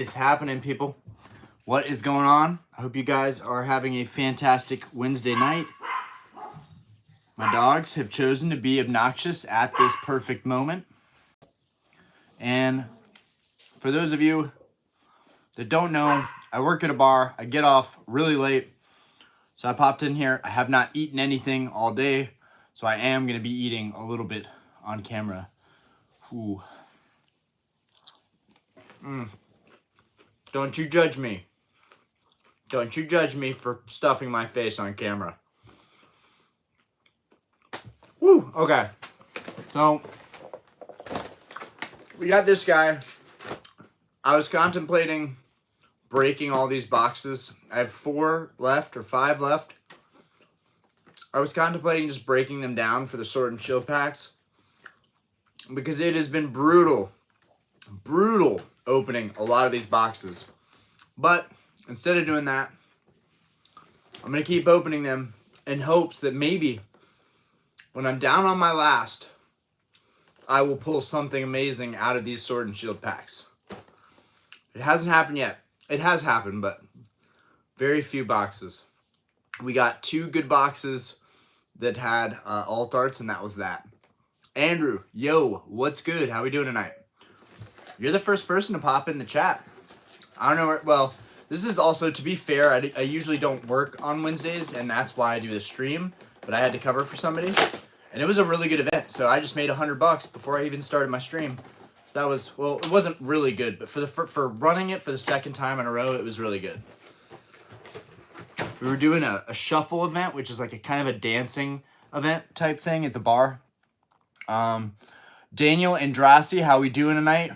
Is happening, people? What is going on? I hope you guys are having a fantastic Wednesday night. My dogs have chosen to be obnoxious at this perfect moment. And for those of you that don't know, I work at a bar. I get off really late. So I popped in here. I have not eaten anything all day. So I am going to be eating a little bit on camera. Ooh. Don't you judge me. Don't you judge me for stuffing my face on camera. Woo, okay. So, we got this guy. I was contemplating breaking all these boxes. I have 4 left or 5 left. I was contemplating just breaking them down for the Sword and Shield packs because it has been brutal opening a lot of these boxes. But instead of doing that, I'm going to keep opening them in hopes that maybe when I'm down on my last, I will pull something amazing out of these Sword and Shield packs. It hasn't happened yet. It has happened, but very few boxes. We got 2 good boxes that had alt arts, and that was that. Andrew, yo, what's good? How we doing tonight? You're the first person to pop in the chat. I don't know where, well, this is also, to be fair, I usually don't work on Wednesdays, and that's why I do the stream, but I had to cover for somebody, and it was a really good event, so I just made $100 before I even started my stream. So that was, well, it wasn't really good, but for running it for the second time in a row, it was really good. We were doing a shuffle event, which is like a kind of a dancing event type thing at the bar. Daniel Andrassi, how we doing tonight?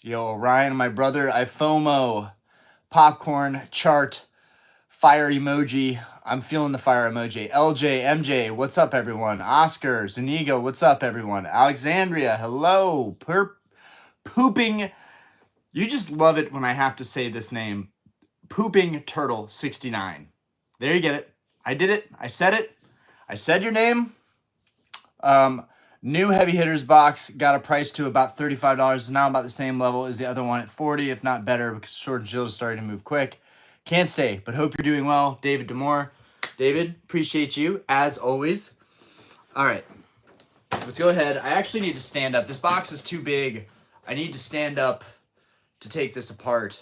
Yo, Ryan, my brother, I FOMO, popcorn, chart, fire emoji. I'm feeling the fire emoji. LJ, MJ, what's up, everyone? Oscar, Zuniga, what's up, everyone? Alexandria, hello. Pooping, you just love it when I have to say this name. Pooping Turtle 69. There you get it. I did it. I said it. I said your name. New heavy hitters box got a price to about $35. Is now about the same level as the other one at $40, if not better, because Sword and Shield is starting to move quick. Can't stay, but hope you're doing well. David Demore. David, appreciate you, as always. All right, let's go ahead. I actually need to stand up. This box is too big. I need to stand up to take this apart.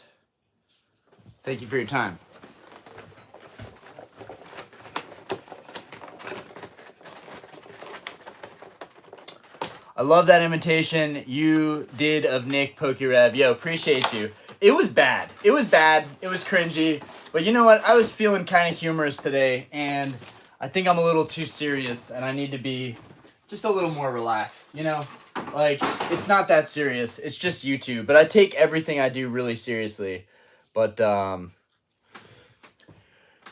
Thank you for your time. I love that imitation you did of Nick Pokerev. Yo, appreciate you. It was bad. It was bad. It was cringy. But you know what? I was feeling kind of humorous today, and I think I'm a little too serious, and I need to be just a little more relaxed, you know? Like, it's not that serious. It's just YouTube. But I take everything I do really seriously. But,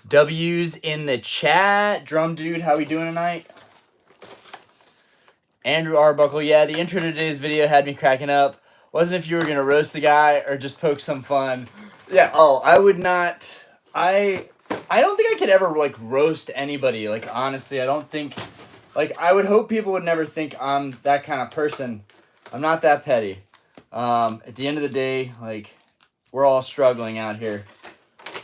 W's in the chat. Drum Dude, how we doing tonight? Andrew Arbuckle, yeah, the intro to today's video had me cracking up. Wasn't if you were going to roast the guy or just poke some fun. Yeah, oh, I would not, I don't think I could ever, like, roast anybody. Like, honestly, I don't think, like, I would hope people would never think I'm that kind of person. I'm not that petty. At the end of the day, like, we're all struggling out here.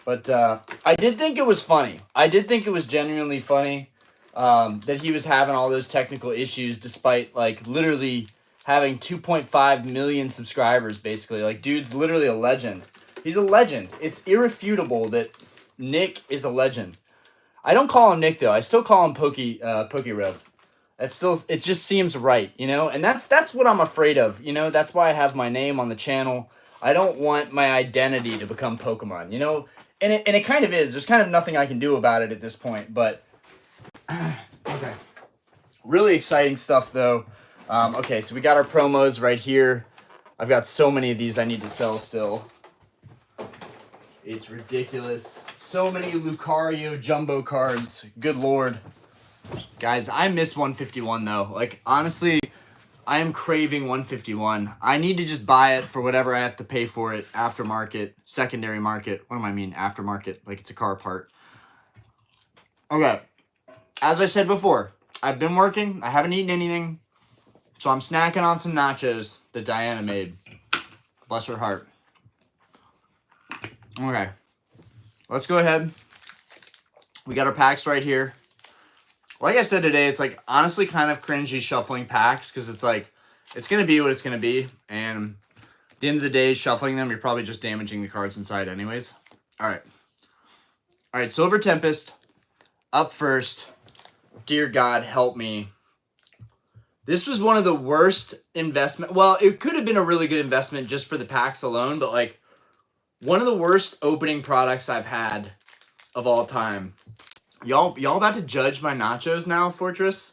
But I did think it was funny. I did think it was genuinely funny. That he was having all those technical issues despite, like, literally having 2.5 million subscribers, basically. Like, dude's literally a legend. He's a legend. It's irrefutable that Nick is a legend. I don't call him Nick, though. I still call him Pokerub. That's still, it just seems right, you know? And that's what I'm afraid of, you know? That's why I have my name on the channel. I don't want my identity to become Pokemon, you know? And it kind of is. There's kind of nothing I can do about it at this point, but... Okay. Really exciting stuff, though. Okay, so we got our promos right here. I've got so many of these I need to sell still. It's ridiculous. So many Lucario jumbo cards. Good lord. Guys, I miss 151, though. Like, honestly, I am craving 151. I need to just buy it for whatever I have to pay for it. Aftermarket, secondary market. What do I mean, aftermarket? Like, it's a car part. Okay. As I said before, I've been working. I haven't eaten anything. So I'm snacking on some nachos that Diana made. Bless her heart. Okay. Let's go ahead. We got our packs right here. Like I said today, it's like honestly kind of cringy shuffling packs because it's like it's going to be what it's going to be. And at the end of the day, shuffling them, you're probably just damaging the cards inside anyways. All right. All right, Silver Tempest up first. Dear God, help me. This was one of the worst investment. Well, it could have been a really good investment just for the packs alone, but like one of the worst opening products I've had of all time. Y'all about to judge my nachos now, Fortress?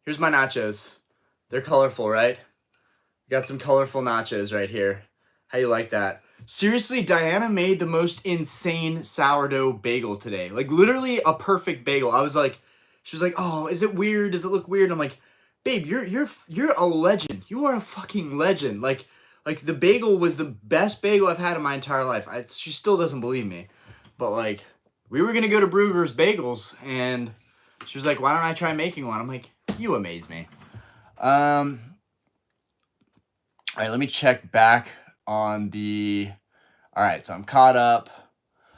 Here's my nachos. They're colorful, right? Got some colorful nachos right here. How you like that? Seriously, Diana made the most insane sourdough bagel today. Like literally a perfect bagel. I was like, she was like, "Oh, is it weird? Does it look weird?" I'm like, "Babe, you're a legend. You are a fucking legend." Like the bagel was the best bagel I've had in my entire life. She still doesn't believe me, but like we were gonna go to Brugger's Bagels, and she was like, "Why don't I try making one?" I'm like, "You amaze me." All right, let me check back on the... All right, so I'm caught up.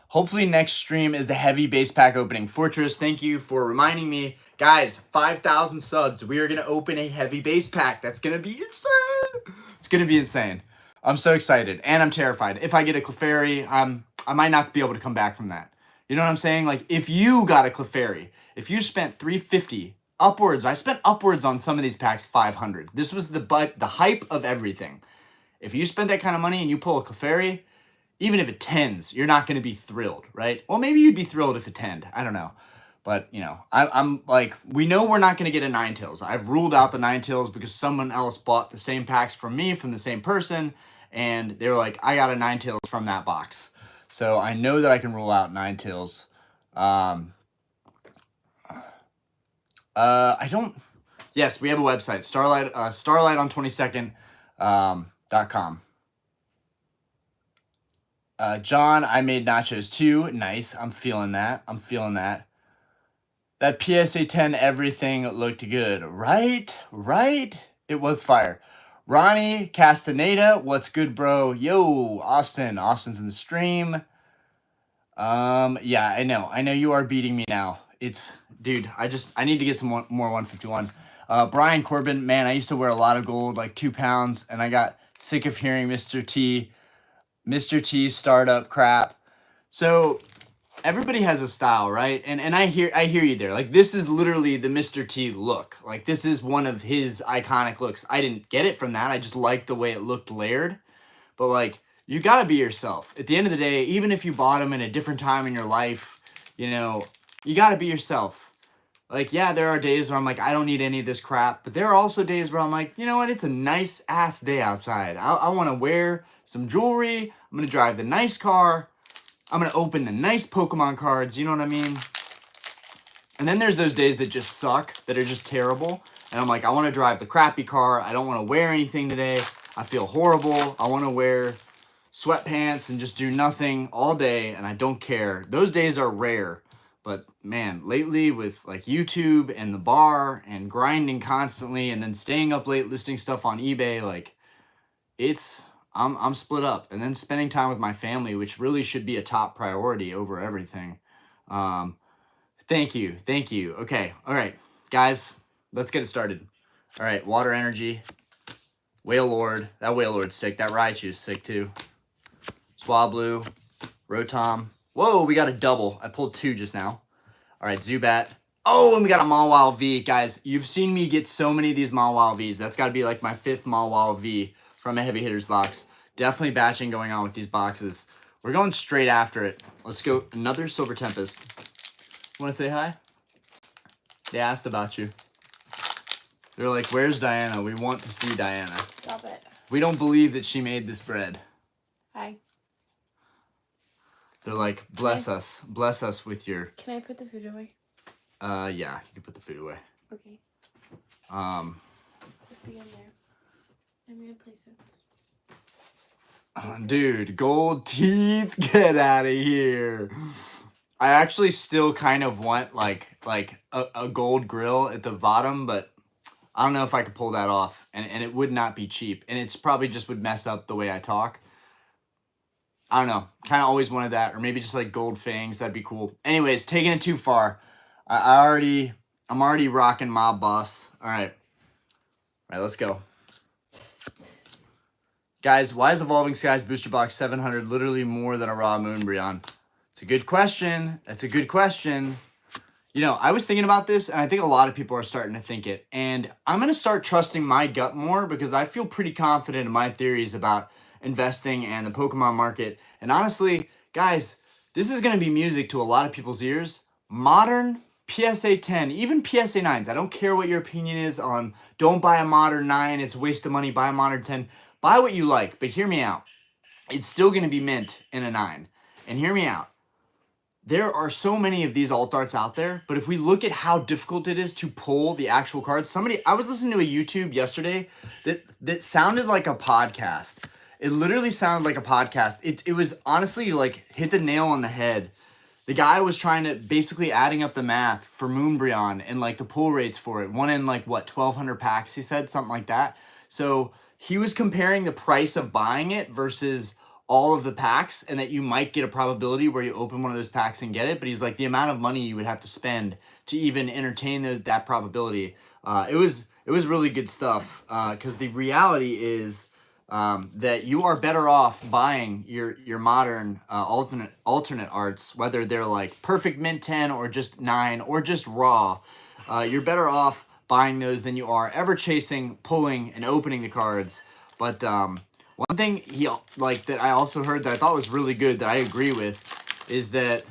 Hopefully next stream is the heavy base pack opening. Fortress, thank you for reminding me. Guys, 5,000 subs. We are going to open a heavy base pack. That's going to be insane. It's going to be insane. I'm so excited, and I'm terrified. If I get a Clefairy, I might not be able to come back from that. You know what I'm saying? Like, if you got a Clefairy, if you spent $350 upwards, I spent upwards on some of these packs, $500. This was the hype of everything. If you spend that kind of money and you pull a Clefairy, even if it tens, you're not going to be thrilled, right? Well, maybe you'd be thrilled if it tenned. I don't know. But, you know, I'm like, we know we're not going to get a Ninetales. I've ruled out the Ninetales because someone else bought the same packs from me, from the same person, and they were like, I got a Ninetales from that box. So I know that I can rule out Ninetales. I don't... Yes, we have a website, Starlight on 22nd.com. John, I made nachos too. Nice. I'm feeling that. I'm feeling that. That PSA 10 everything looked good. Right? Right? It was fire. Ronnie Castaneda, what's good, bro? Yo, Austin. Austin's in the stream. Yeah, I know. I know you are beating me now. It's, dude, I need to get some more 151. Brian Corbin, man, I used to wear a lot of gold, like 2 pounds, and I got sick of hearing Mr. T startup crap. So everybody has a style, right? And I hear you there. Like this is literally the Mr. T look. Like this is one of his iconic looks. I didn't get it from that. I just liked the way it looked layered. But like you got to be yourself. At the end of the day, even if you bought them in a different time in your life, you know, you got to be yourself. Like, yeah, there are days where I'm like, I don't need any of this crap. But there are also days where I'm like, you know what? It's a nice ass day outside. I want to wear some jewelry. I'm going to drive the nice car. I'm going to open the nice Pokemon cards. You know what I mean? And then there's those days that just suck, that are just terrible. And I'm like, I want to drive the crappy car. I don't want to wear anything today. I feel horrible. I want to wear sweatpants and just do nothing all day. And I don't care. Those days are rare. But man, lately with like YouTube and the bar and grinding constantly and then staying up late listing stuff on eBay, like I'm split up. And then spending time with my family, which really should be a top priority over everything. Thank you. Okay, all right, guys, let's get it started. All right, Water Energy, Whale Lord. That Whale Lord's sick. That Raichu's sick too. Swablu, Rotom. Whoa, we got a double. I pulled 2 just now. All right, Zubat. Oh, and we got a Mawile V. Guys, you've seen me get so many of these Mawile Vs. That's got to be like my 5th Mawile V from a Heavy Hitters box. Definitely batching going on with these boxes. We're going straight after it. Let's go. Another Silver Tempest. Want to say hi? They asked about you. They're like, where's Diana? We want to see Diana. Stop it. We don't believe that she made this bread. Hi. They're like, bless us. Bless us with your... Can I put the food away? Yeah, you can put the food away. Okay. Um... It'll be in there. I'm gonna play Sims. Dude, gold teeth, get out of here. I actually still kind of want like a gold grill at the bottom, but I don't know if I could pull that off. And it would not be cheap. And it's probably just would mess up the way I talk. I don't know. Kind of always wanted that. Or maybe just like gold fangs. That'd be cool. Anyways, taking it too far. I'm already rocking Mob Boss. All right. All right, let's go. Guys, why is Evolving Skies Booster Box 700 literally more than a raw Moonbreon? It's a good question. That's a good question. You know, I was thinking about this, and I think a lot of people are starting to think it. And I'm going to start trusting my gut more because I feel pretty confident in my theories about investing and the Pokemon market. And honestly, guys, this is going to be music to a lot of people's ears. Modern PSA 10, even PSA 9s. I don't care what your opinion is on don't buy a modern 9. It's a waste of money. Buy a modern 10. Buy what you like, but hear me out. It's still going to be mint in a 9. And hear me out. There are so many of these alt arts out there, but if we look at how difficult it is to pull the actual cards, I was listening to a YouTube yesterday that sounded like a podcast. It literally sounded like a podcast. It was honestly like hit the nail on the head. The guy was trying to basically adding up the math for Moonbreon and like the pull rates for it. One in like what, 1,200 packs, he said, something like that. So he was comparing the price of buying it versus all of the packs, and that you might get a probability where you open one of those packs and get it. But he's like, the amount of money you would have to spend to even entertain that probability. It was really good stuff, because the reality is that you are better off buying your modern alternate arts, whether they're like perfect mint 10 or just 9 or just raw. You're better off buying those than you are ever chasing, pulling, and opening the cards. But one thing that I also heard that I thought was really good that I agree with is that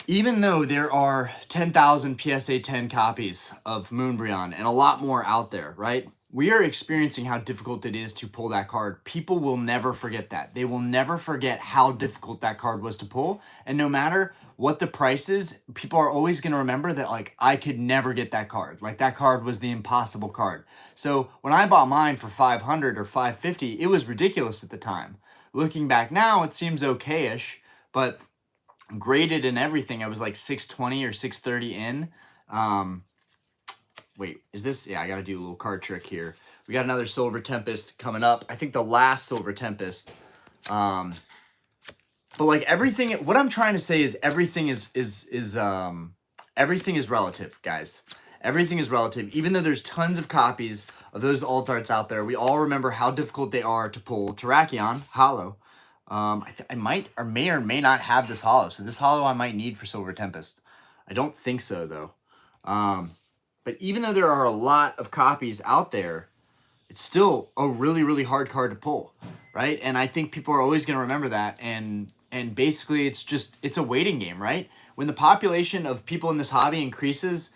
even though there are 10,000 PSA 10 copies of Moonbreon and a lot more out there, right? We are experiencing how difficult it is to pull that card. People will never forget that. They will never forget how difficult that card was to pull. And no matter what the price is, people are always going to remember that, like, I could never get that card. Like, that card was the impossible card. So when I bought mine for 500 or 550, it was ridiculous at the time. Looking back now, it seems okay-ish, but graded and everything, I was like 620 or 630 in. Wait, is this? Yeah, I got to do a little card trick here. We got another Silver Tempest coming up. I think the last Silver Tempest. But like everything, what I'm trying to say is everything everything is relative, guys. Everything is relative. Even though there's tons of copies of those alt arts out there, we all remember how difficult they are to pull. Terrakion, Hollow. I might or may not have this Hollow. So this Hollow I might need for Silver Tempest. I don't think so, though. But even though there are a lot of copies out there, it's still a really, really hard card to pull, right? And I think people are always going to remember that. And basically, it's a waiting game, right? When the population of people in this hobby increases,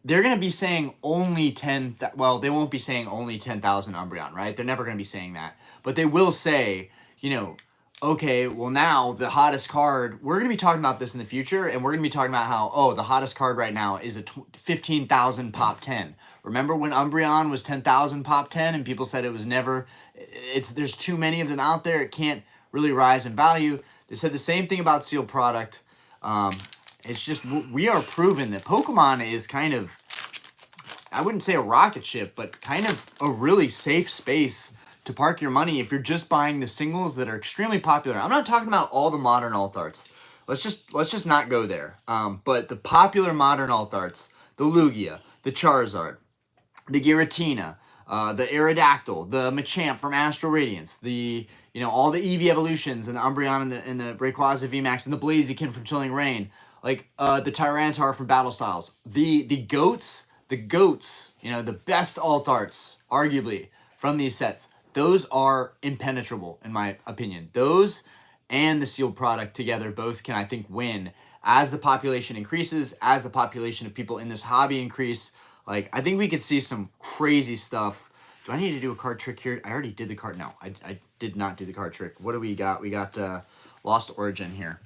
they're going to be saying only 10, well, they won't be saying only 10,000 Umbreon, right? They're never going to be saying that. But they will say, you know, okay, well now the hottest card, we're going to be talking about this in the future, and we're going to be talking about how, oh, the hottest card right now is a 15,000 pop 10. Remember when Umbreon was 10,000 pop 10 and people said it was never, there's too many of them out there, it can't really rise in value. They said the same thing about sealed product. It's just, we are proven that Pokemon is kind of, I wouldn't say a rocket ship, but kind of a really safe space to park your money if you're just buying the singles that are extremely popular. I'm not talking about all the modern alt arts. Let's just not go there. But the popular modern alt arts, the Lugia, the Charizard, the Giratina, the Aerodactyl, the Machamp from Astral Radiance, the all the Eevee evolutions and the Umbreon and the Rayquaza VMAX and the Blaziken from Chilling Reign, like the Tyranitar from Battle Styles, the goats, the best alt arts arguably from these sets. Those are impenetrable, in my opinion. Those and the sealed product together both can, I think, win as the population increases, as the population of people in this hobby increase. Like, I think we could see some crazy stuff. Do I need to do a card trick here? I already did the card. No, I did not do the card trick. What do we got? We got Lost Origin here.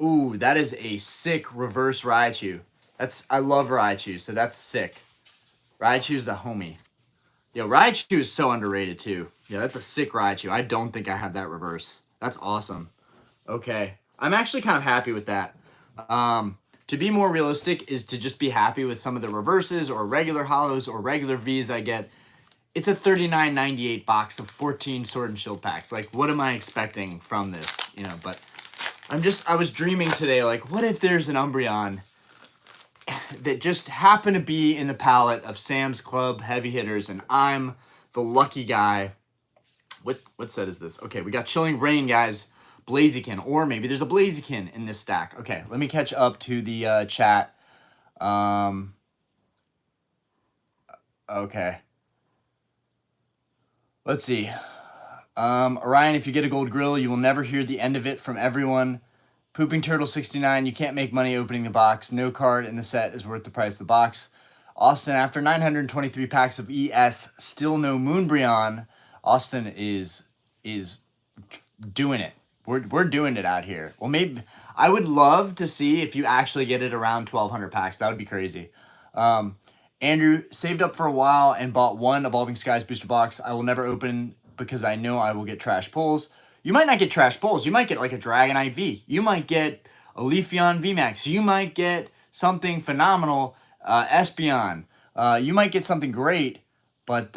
Ooh, that is a sick reverse Raichu. I love Raichu, so that's sick. Raichu's the homie. Yo, Raichu is so underrated too. Yeah, that's a sick Raichu. I don't think I have that reverse. That's awesome. Okay. I'm actually kind of happy with that. to be more realistic is to just be happy with some of the reverses or regular hollows or regular Vs I get. It's a $39.98 box of 14 Sword and Shield packs. Like, what am I expecting from this? You know, but I was dreaming today, like, what if there's an Umbreon that just happened to be in the palette of Sam's Club heavy hitters, and I'm the lucky guy. What set is this? Okay, we got Chilling Rain, guys. Blaziken, or maybe there's a Blaziken in this stack. Okay, let me catch up to the chat. Okay. Let's see. Orion, if you get a gold grill, you will never hear the end of it from everyone. Pooping Turtle 69, you can't make money opening the box. No card in the set is worth the price of the box. Austin, after 923 packs of ES, still no Moonbreon. Austin is doing it. We're doing it out here. Well, maybe I would love to see if you actually get it around 1,200 packs. That would be crazy. Andrew, saved up for a while and bought one Evolving Skies booster box. I will never open because I know I will get trash pulls. You might not get trash pulls. You might get like a Dragonite V. You might get a Leafeon VMAX. You might get something phenomenal, Espeon. You might get something great, but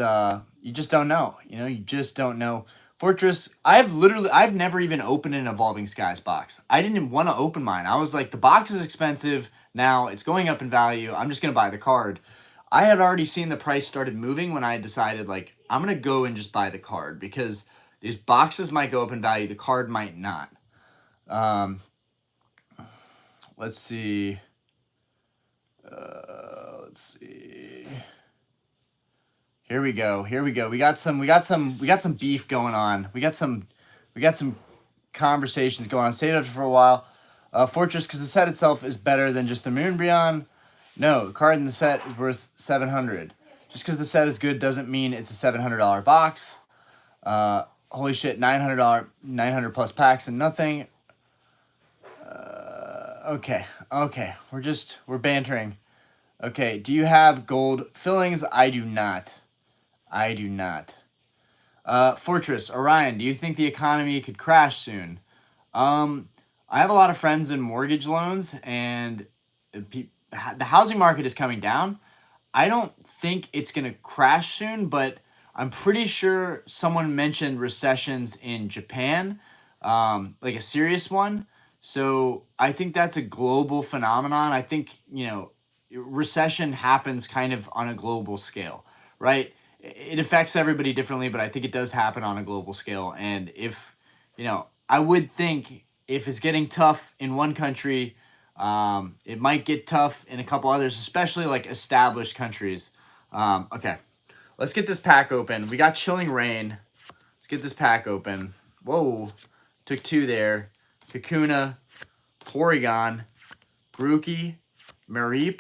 you just don't know. You know, you just don't know. Fortress, I've never even opened an Evolving Skies box. I didn't want to open mine. I was like, the box is expensive now. It's going up in value. I'm just going to buy the card. I had already seen the price started moving when I decided, like, I'm going to go and just buy the card because these boxes might go up in value. The card might not. Let's see. Let's see. Here we go. Here we go. We got some beef going on. We got some conversations going on. Stayed up for a while. Fortress, because the set itself is better than just the Moonbreon. No, the card in the set is worth $700. Just because the set is good doesn't mean it's a $700 box. Holy shit, $900, 900 plus packs and nothing. Okay, we're bantering. Okay, do you have gold fillings? I do not. Fortress, Orion, do you think the economy could crash soon? I have a lot of friends in mortgage loans, and the housing market is coming down. I don't think it's going to crash soon, but I'm pretty sure someone mentioned recessions in Japan, like a serious one. So I think that's a global phenomenon. I think, you know, recession happens kind of on a global scale, right? It affects everybody differently, but I think it does happen on a global scale. And if, you know, I would think if it's getting tough in one country, it might get tough in a couple others, especially like established countries. Okay, let's get this pack open. We got Chilling Rain. Let's get this pack open. Whoa, took two there. Kakuna, Porygon, Grookey, Mareep,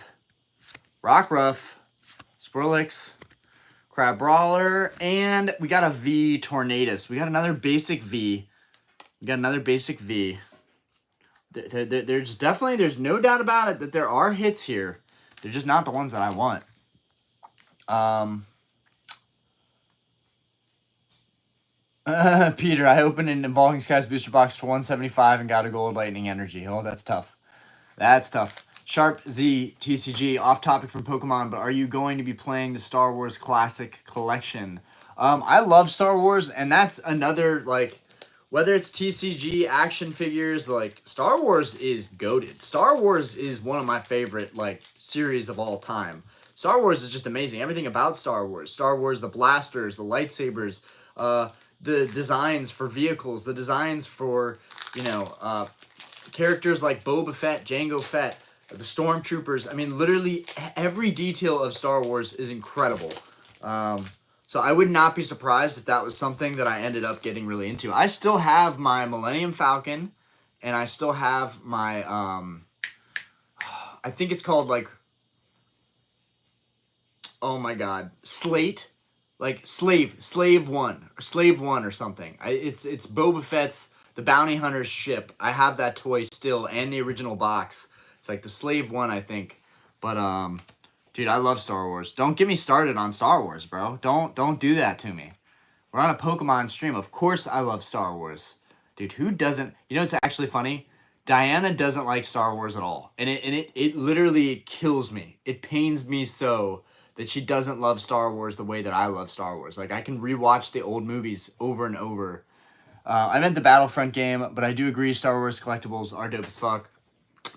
Rockruff, Swirlix, Crab Brawler, and we got a V Tornadus. We got another basic V. There's definitely, there's no doubt about it that there are hits here. They're just not the ones that I want. Peter, I opened an Evolving Skies booster box for $175 and got a gold lightning energy. Oh, that's tough. That's tough. Sharp Z TCG, off topic from Pokemon, but are you going to be playing the Star Wars Classic Collection? I love Star Wars, and that's another, like, whether it's TCG, action figures, like, Star Wars is goated. Star Wars is one of my favorite, like, series of all time. Star Wars is just amazing. Everything about Star Wars. Star Wars, the blasters, the lightsabers, the designs for vehicles, the designs for, you know, characters like Boba Fett, Jango Fett, the Stormtroopers. I mean, literally every detail of Star Wars is incredible. So I would not be surprised if that was something that I ended up getting really into. I still have my Millennium Falcon, and I still have my, I think it's called, like, oh my god, Slate. Like Slave 1 or something. It's Boba Fett's, the bounty hunter's ship. I have that toy still and the original box. It's like the Slave 1, I think. But dude, I love Star Wars. Don't get me started on Star Wars, bro. Don't do that to me. We're on a Pokemon stream. Of course I love Star Wars. Dude, who doesn't? You know, it's actually funny. Diana doesn't like Star Wars at all, and it literally kills me. It pains me so that she doesn't love Star Wars the way that I love Star Wars. Like, I can rewatch the old movies over and over. I meant the Battlefront game, but I do agree Star Wars collectibles are dope as fuck.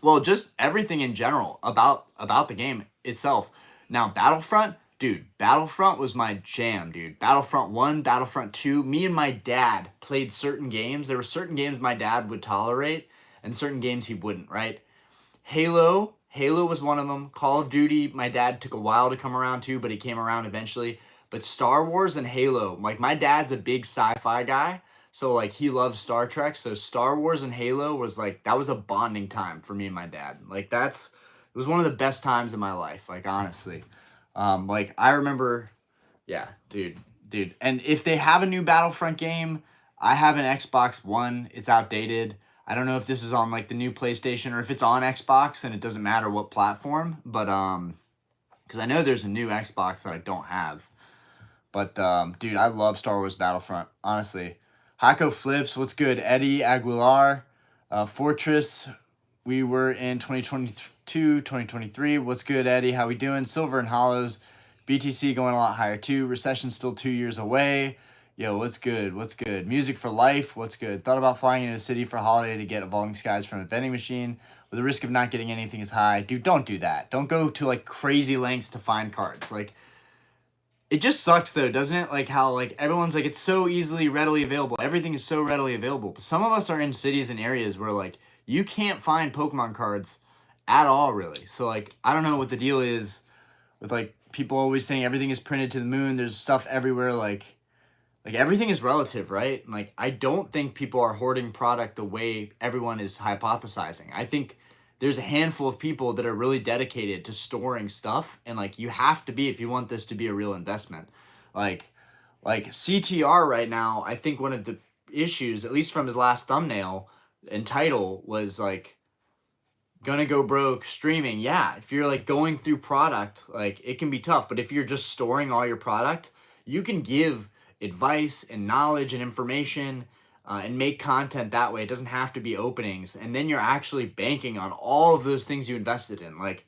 Well, just everything in general about the game itself. Now, Battlefront, dude, Battlefront was my jam, dude. Battlefront 1, Battlefront 2, me and my dad played certain games. There were certain games my dad would tolerate and certain games he wouldn't, right? Halo was one of them. Call of Duty, my dad took a while to come around to, but he came around eventually. But Star Wars and Halo, like, my dad's a big sci-fi guy, so like he loves Star Trek. So Star Wars and Halo was like, that was a bonding time for me and my dad. Like, it was one of the best times in my life, like, honestly. Like, I remember, yeah, dude. And if they have a new Battlefront game, I have an Xbox One. It's outdated. I don't know if this is on like the new PlayStation or if it's on Xbox and it doesn't matter what platform, but because I know there's a new Xbox that I don't have. But dude, I love Star Wars Battlefront, honestly. Hako Flips, what's good? Eddie Aguilar, Fortress, we were in 2022, 2023. What's good, Eddie? How we doing? Silver and Hollows, BTC going a lot higher too. Recession still 2 years away. Yo, what's good? What's good? Music for Life, what's good? Thought about flying into a city for a holiday to get Evolving Skies from a vending machine, but the risk of not getting anything is high. Dude, don't do that. Don't go to like crazy lengths to find cards. Like, it just sucks though, doesn't it? Like how like everyone's like, it's so easily readily available. Everything is so readily available. But some of us are in cities and areas where like you can't find Pokemon cards at all, really. So like, I don't know what the deal is with like people always saying everything is printed to the moon. There's stuff everywhere. Like everything is relative, right? And like, I don't think people are hoarding product the way everyone is hypothesizing. I think there's a handful of people that are really dedicated to storing stuff, and like, you have to be if you want this to be a real investment. Like CTR right now, I think one of the issues, at least from his last thumbnail and title, was like, gonna go broke streaming. Yeah, if you're like going through product, like it can be tough, but if you're just storing all your product, you can give advice and knowledge and information and make content that way. It doesn't have to be openings, and then you're actually banking on all of those things you invested in. Like,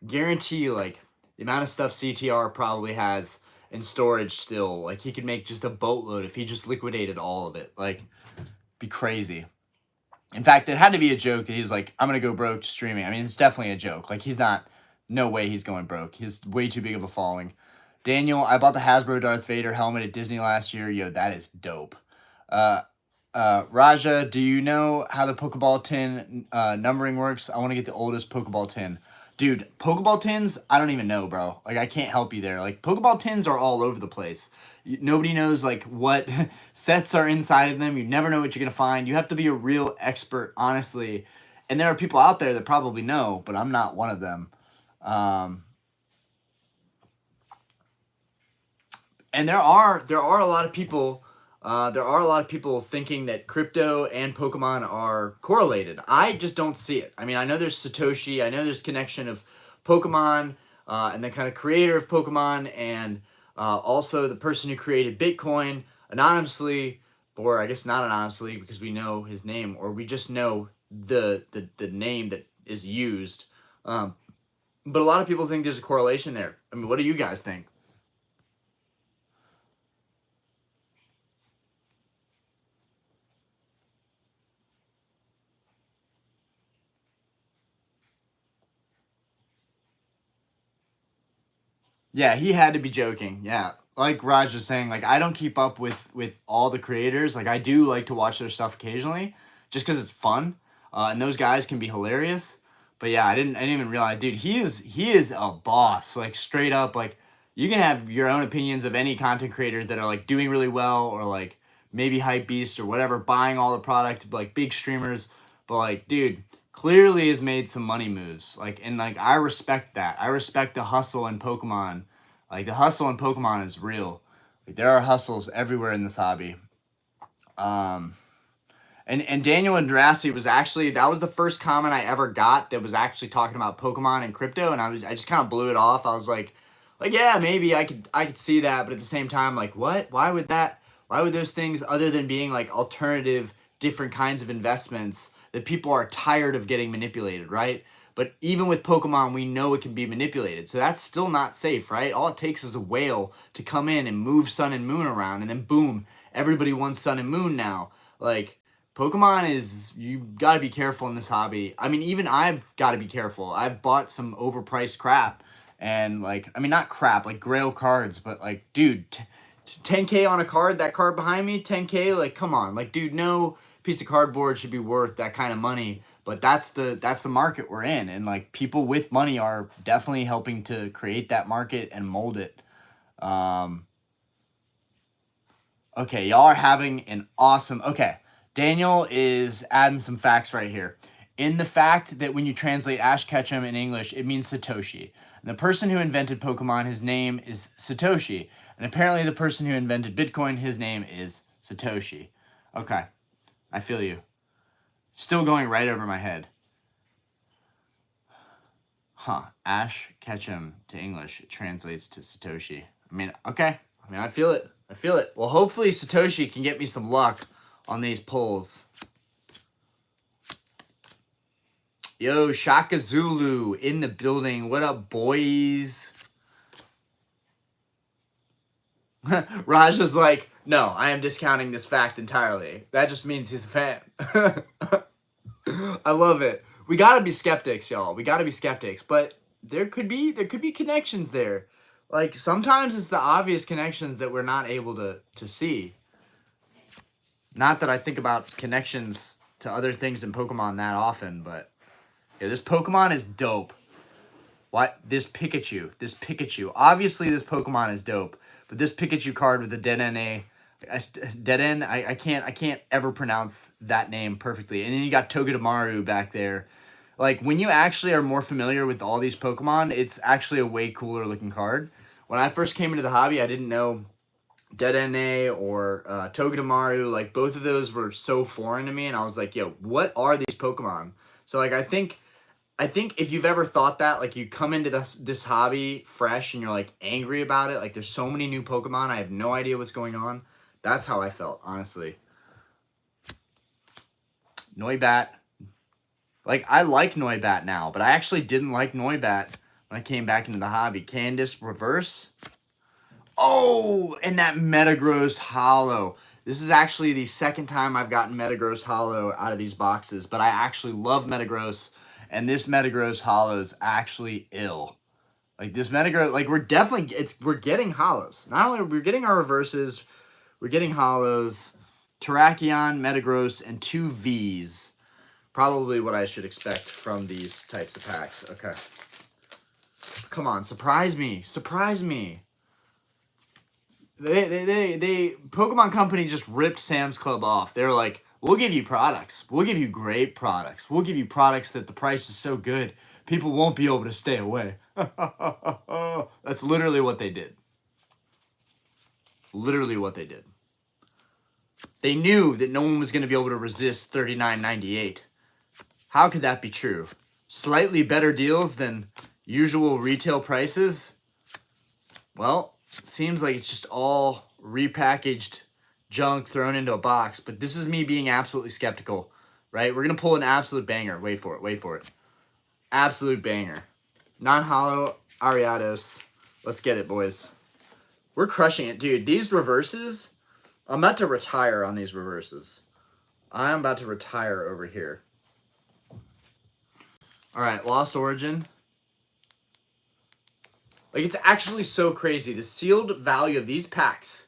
guarantee like the amount of stuff CTR probably has in storage still, like he could make just a boatload if he just liquidated all of it. Like, be crazy. In fact, it had to be a joke that he's like, I'm gonna go broke streaming. I mean, it's definitely a joke. Like, no way he's going broke. He's way too big of a following. Daniel, I bought the Hasbro Darth Vader helmet at Disney last year. Yo, that is dope. Raja, do you know how the Pokeball tin numbering works? I want to get the oldest Pokeball tin. Dude, Pokeball tins, I don't even know, bro. Like, I can't help you there. Like, Pokeball tins are all over the place. Nobody knows, like, what sets are inside of them. You never know what you're going to find. You have to be a real expert, honestly. And there are people out there that probably know, but I'm not one of them. And there are a lot of people thinking that crypto and Pokemon are correlated. I just don't see it. I mean, I know there's Satoshi, I know there's connection of Pokemon and the kind of creator of Pokemon, and also the person who created Bitcoin anonymously, or I guess not anonymously because we know his name, or we just know the name that is used. But a lot of people think there's a correlation there. I mean, what do you guys think? Yeah, he had to be joking. Yeah. Like Raj was saying, like, I don't keep up with all the creators. Like, I do like to watch their stuff occasionally just because it's fun. And those guys can be hilarious. But yeah, I didn't even realize, dude, he is a boss. Like, straight up, like, you can have your own opinions of any content creators that are like doing really well, or like maybe hype beast or whatever, buying all the product, like big streamers. But like, dude, clearly has made some money moves. Like, and like, I respect that. I respect the hustle in Pokemon. Like, the hustle in Pokemon is real. Like, there are hustles everywhere in this hobby. And Daniel Andrassi was actually, that was the first comment I ever got that was actually talking about Pokemon and crypto, and I just kind of blew it off. I was like, yeah, maybe I could see that, but at the same time, like, what? Why would those things, other than being like alternative, different kinds of investments that people are tired of getting manipulated, right? But even with Pokemon, we know it can be manipulated. So that's still not safe, right? All it takes is a whale to come in and move Sun and Moon around, and then boom, everybody wants Sun and Moon now. Like, Pokemon is, you gotta be careful in this hobby. I mean, even I've gotta be careful. I've bought some overpriced crap, and like, I mean, not crap, like Grail cards, but like, dude, 10K on a card, that card behind me, 10K, like, come on. Like, dude, no piece of cardboard should be worth that kind of money. But that's the market we're in, and like, people with money are definitely helping to create that market and mold it. Okay, y'all are having an awesome... Okay, Daniel is adding some facts right here. In the fact that when you translate Ash Ketchum in English, it means Satoshi. And the person who invented Pokemon, his name is Satoshi. And apparently the person who invented Bitcoin, his name is Satoshi. Okay, I feel you. Still going right over my head. Huh. Ash Ketchum to English, it translates to Satoshi. I mean, okay. I mean, I feel it. I feel it. Well, hopefully Satoshi can get me some luck on these pulls. Yo, Shaka Zulu in the building. What up, boys? Raj was like, no, I am discounting this fact entirely. That just means he's a fan. I love it. We gotta be skeptics, y'all. We gotta be skeptics. But there could be connections there. Like, sometimes it's the obvious connections that we're not able to see. Not that I think about connections to other things in Pokemon that often, but yeah, this Pokemon is dope. What? This Pikachu. Obviously, this Pokemon is dope. But this Pikachu card with the I can't ever pronounce that name perfectly. And then you got Togedemaru back there. Like, when you actually are more familiar with all these Pokemon, it's actually a way cooler looking card. When I first came into the hobby, I didn't know Dedenne or Togedemaru. Like, both of those were so foreign to me, and I was like, yo, what are these Pokemon? So, like, I think if you've ever thought that, like, you come into this hobby fresh and you're, like, angry about it, like, there's so many new Pokemon, I have no idea what's going on. That's how I felt, honestly. Noibat. Like, I like Noibat now, but I actually didn't like Noibat when I came back into the hobby. Candace Reverse. Oh, and that Metagross Hollow. This is actually the second time I've gotten Metagross Hollow out of these boxes, but I actually love Metagross, and this Metagross Hollow is actually ill. Like, this Metagross, like, we're getting hollows. Not only are we getting our reverses, we're getting hollows. Terrakion, Metagross, and 2 Vs. Probably what I should expect from these types of packs. Okay. Come on, surprise me. Surprise me. They Pokemon Company just ripped Sam's Club off. They're like, we'll give you products. We'll give you great products. We'll give you products that the price is so good, people won't be able to stay away. That's literally what they did. Literally what they did. They knew that no one was going to be able to resist $39.98. How could that be true? Slightly better deals than usual retail prices? Well, it seems like it's just all repackaged junk thrown into a box. But this is me being absolutely skeptical, right? We're going to pull an absolute banger. Wait for it. Wait for it. Absolute banger. Non-hollow Ariados. Let's get it, boys. We're crushing it. Dude, these reverses, I'm about to retire on these reverses. I'm about to retire over here. All right, Lost Origin. Like, it's actually so crazy. The sealed value of these packs,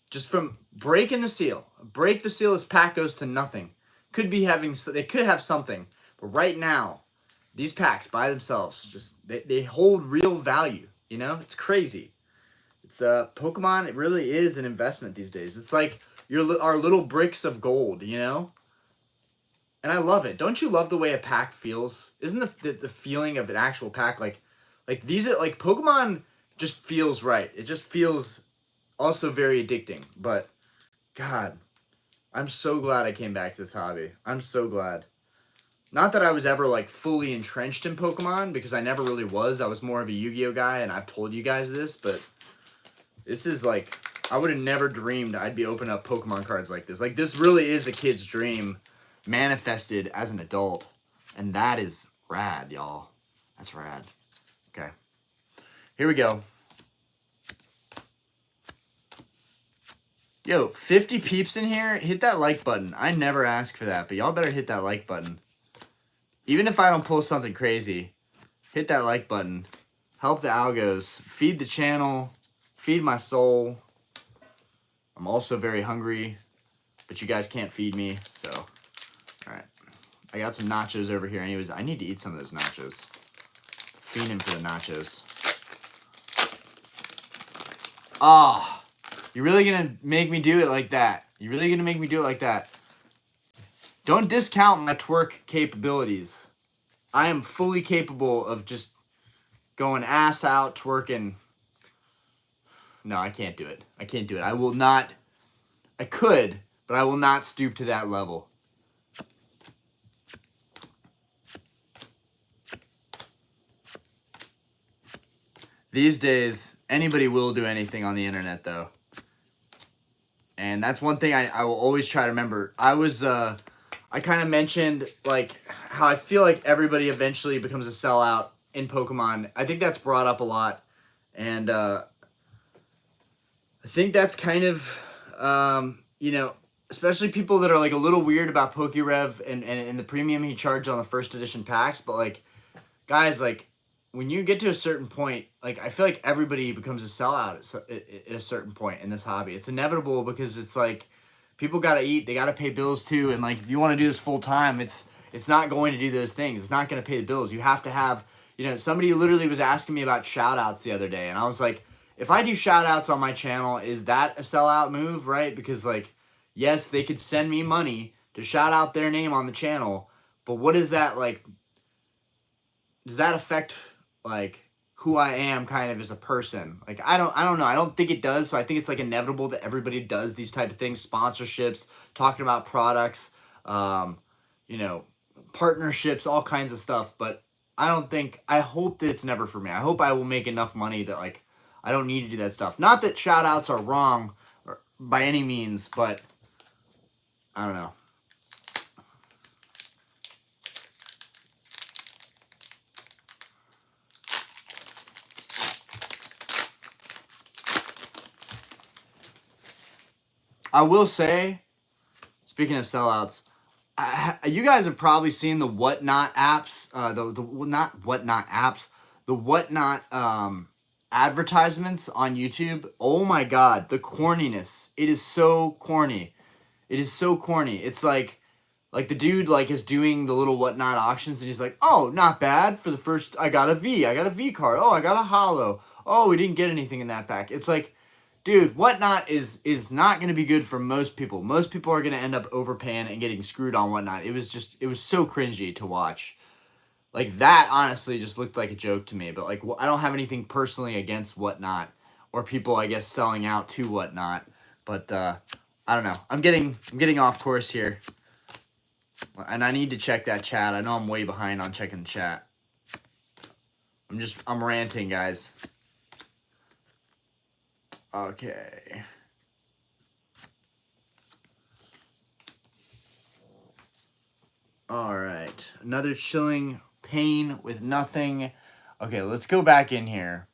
just from breaking the seal. Break the seal, this pack goes to nothing. They could have something. But right now, these packs by themselves, just they hold real value. You know? It's crazy. It's Pokemon, it really is an investment these days. It's like our little bricks of gold, you know? And I love it. Don't you love the way a pack feels? Isn't the feeling of an actual pack like these are like Pokemon just feels right. It just feels also very addicting. But God, I'm so glad I came back to this hobby. I'm so glad. Not that I was ever like fully entrenched in Pokemon, because I never really was. I was more of a Yu-Gi-Oh guy, and I've told you guys this, but this is like, I would have never dreamed I'd be opening up Pokemon cards like this. Like, this really is a kid's dream manifested as an adult. And that is rad, y'all. That's rad. Okay. Here we go. Yo, 50 peeps in here, hit that like button. I never ask for that, but y'all better hit that like button. Even if I don't post something crazy, hit that like button. Help the algos. Feed the channel. Feed my soul. I'm also very hungry, but you guys can't feed me, so. Alright. I got some nachos over here. Anyways, I need to eat some of those nachos. Fiending for the nachos. Ah. Oh. You're really gonna make me do it like that? You're really gonna make me do it like that? Don't discount my twerk capabilities. I am fully capable of just going ass out, twerking. No, I can't do it. I can't do it. I will not. I could, but I will not stoop to that level. These days, anybody will do anything on the internet, though. And that's one thing I will always try to remember. I kind of mentioned, like, how I feel like everybody eventually becomes a sellout in Pokemon. I think that's brought up a lot. And I think that's kind of, you know, especially people that are, like, a little weird about PokeRev and the premium he charged on the first edition packs. But, like, guys, like, when you get to a certain point, like, I feel like everybody becomes a sellout at a certain point in this hobby. It's inevitable because it's like people got to eat, they got to pay bills too, and like if you want to do this full time, it's not going to do those things. It's not going to pay the bills. You have to have, you know, somebody literally was asking me about shout outs the other day, and I was like, if I do shout outs on my channel, is that a sellout move, right? Because like, yes, they could send me money to shout out their name on the channel, but what is that like? Does that affect like who I am kind of as a person? Like, I don't know. I don't think it does. So I think it's like inevitable that everybody does these type of things, sponsorships, talking about products, you know, partnerships, all kinds of stuff. But I hope that it's never for me. I hope I will make enough money that like, I don't need to do that stuff. Not that shout outs are wrong by any means, but I don't know. I will say, speaking of sellouts, you guys have probably seen the Whatnot apps, the Whatnot advertisements on YouTube. Oh my God, the corniness! It is so corny. It is so corny. It's like the dude like is doing the little Whatnot auctions, and he's like, "Oh, not bad for the first. I got a V card. Oh, I got a holo. Oh, we didn't get anything in that pack." It's like, dude, Whatnot is not going to be good for most people. Most people are going to end up overpaying and getting screwed on Whatnot. It was so cringy to watch. Like, that honestly just looked like a joke to me. But, like, I don't have anything personally against Whatnot or people, I guess, selling out to Whatnot. But, I don't know. I'm getting off course here. And I need to check that chat. I know I'm way behind on checking the chat. I'm ranting, guys. Okay. All right. Another chilling pain with nothing. Okay, let's go back in here.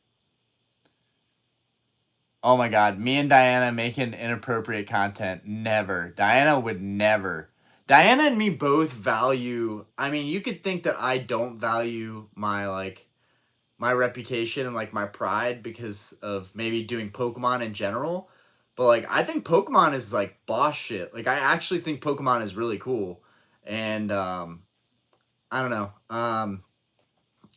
Oh my God. Me and Diana making inappropriate content. Never. Diana would never. Diana and me both value. I mean, you could think that I don't value my reputation and like my pride because of maybe doing Pokemon in general. But like, I think Pokemon is like boss shit. Like, I actually think Pokemon is really cool. And I don't know. I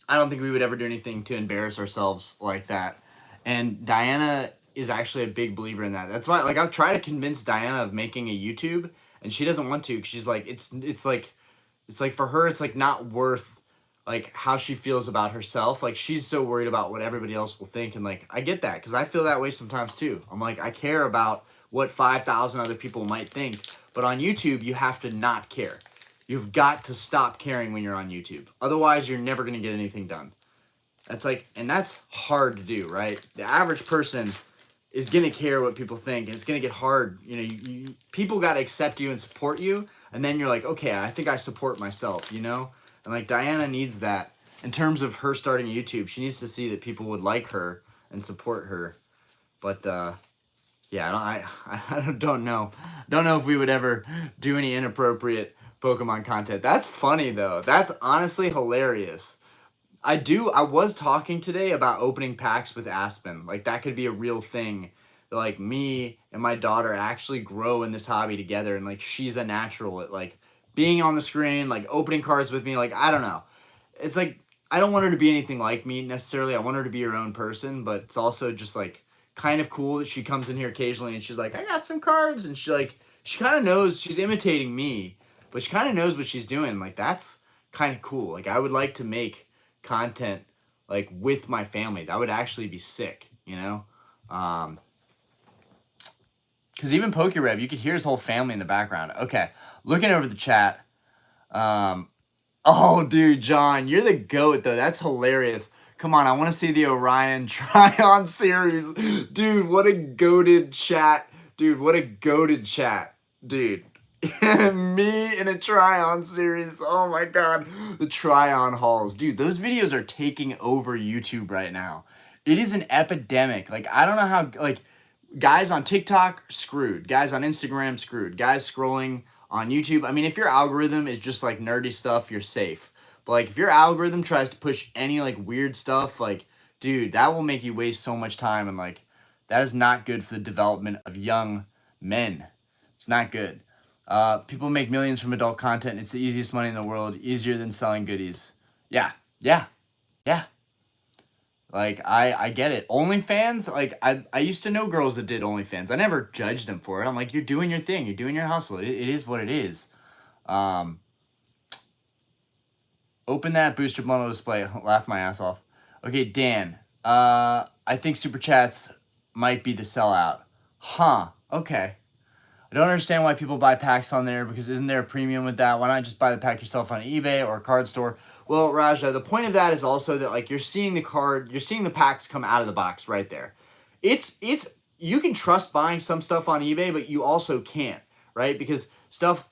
don't think we would ever do anything to embarrass ourselves like that. And Diana is actually a big believer in that. That's why, like, I've tried to convince Diana of making a YouTube, and she doesn't want to, because she's like, it's like for her, it's like not worth like how she feels about herself. Like, she's so worried about what everybody else will think. And like, I get that, because I feel that way sometimes too. I'm like, I care about what 5,000 other people might think. But on YouTube, you have to not care. You've got to stop caring when you're on YouTube. Otherwise, you're never going to get anything done. That's like, and that's hard to do, right? The average person is going to care what people think, and it's going to get hard. You know, people got to accept you and support you, And then you're like, okay, I think I support myself, you know? And like Diana needs that in terms of her starting YouTube. She needs to see that people would like her and support her. But yeah, I don't know. Don't know if we would ever do any inappropriate Pokemon content. That's funny though. That's honestly hilarious. I was talking today about opening packs with Aspen. Like that could be a real thing. Like me and my daughter actually grow in this hobby together, and like she's a natural at like being on the screen, like opening cards with me. Like I don't know. It's like I don't want her to be anything like me necessarily. I want her to be her own person, but it's also just like kind of cool that she comes in here occasionally and she's like, I got some cards, and she kind of knows she's imitating me, but she kind of knows what she's doing. Like that's kind of cool. Like I would like to make content like with my family. That would actually be sick, you know? Because even PokeRev, you could hear his whole family in the background. Okay, looking over the chat. Oh, dude, John, you're the GOAT, though. That's hilarious. Come on, I want to see the Orion Try-On series. Dude, what a goated chat. Dude, what a goated chat. Dude. Me in a Try-On series. Oh my god. The Try-On hauls. Dude, those videos are taking over YouTube right now. It is an epidemic. Like, I don't know how, like, guys on TikTok, screwed. Guys on Instagram, screwed. Guys scrolling on YouTube. I mean, if your algorithm is just, like, nerdy stuff, you're safe. But, like, if your algorithm tries to push any, like, weird stuff, like, dude, that will make you waste so much time. And, like, that is not good for the development of young men. It's not good. People make millions from adult content. It's the easiest money in the world. Easier than selling goodies. Yeah. Like, I get it. OnlyFans, like, I used to know girls that did OnlyFans. I never judged them for it. I'm like, you're doing your thing. You're doing your hustle. It is what it is. Open that booster bundle display. Laugh my ass off. Okay, Dan. I think Super Chats might be the sellout. Huh. Okay. I don't understand why people buy packs on there, because isn't there a premium with that? Why not just buy the pack yourself on eBay or a card store? Well, Raja, the point of that is also that like you're seeing the packs come out of the box right there. It's you can trust buying some stuff on eBay, but you also can't, right? Because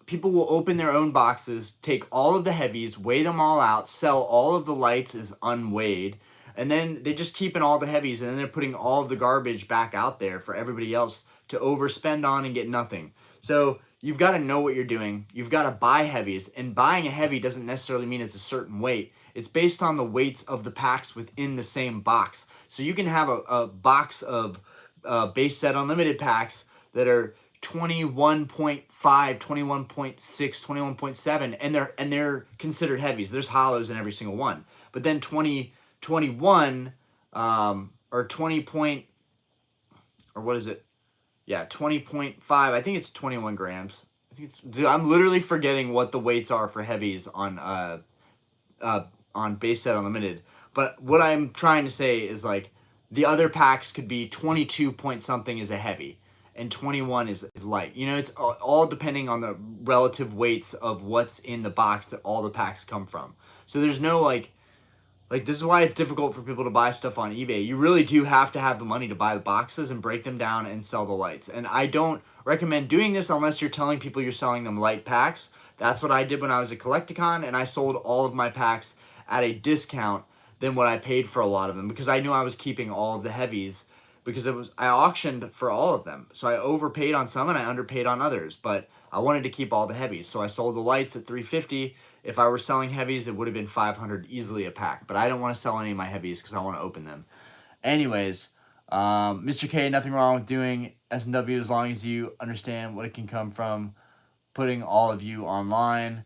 people will open their own boxes, take all of the heavies, weigh them all out, sell all of the lights as unweighed, and then they just keep in all the heavies, and then they're putting all of the garbage back out there for everybody else to overspend on and get nothing. So you've got to know what you're doing. You've got to buy heavies, and buying a heavy doesn't necessarily mean it's a certain weight. It's based on the weights of the packs within the same box. So you can have a box of base set unlimited packs that are 21.5, 21.6, 21.7, and they're considered heavies. There's hollows in every single one. But then 2021 or 20 point, or what is it? Yeah, 20.5. I think it's 21 grams. Dude, I'm literally forgetting what the weights are for heavies on base set unlimited. But what I'm trying to say is like the other packs could be 22 point something is a heavy, and 21 is light. You know, it's all depending on the relative weights of what's in the box that all the packs come from. So there's no like this is why it's difficult for people to buy stuff on eBay. You really do have to have the money to buy the boxes and break them down and sell the lights. And I don't recommend doing this unless you're telling people you're selling them light packs. That's what I did when I was at Collecticon, and I sold all of my packs at a discount than what I paid for a lot of them, because I knew I was keeping all of the heavies, because I auctioned for all of them. So I overpaid on some and I underpaid on others, but I wanted to keep all the heavies. So I sold the lights at $350. If I were selling heavies, it would have been $500 easily a pack, but I don't want to sell any of my heavies because I want to open them. Anyways, Mr. K, nothing wrong with doing S&W as long as you understand what it can come from putting all of you online.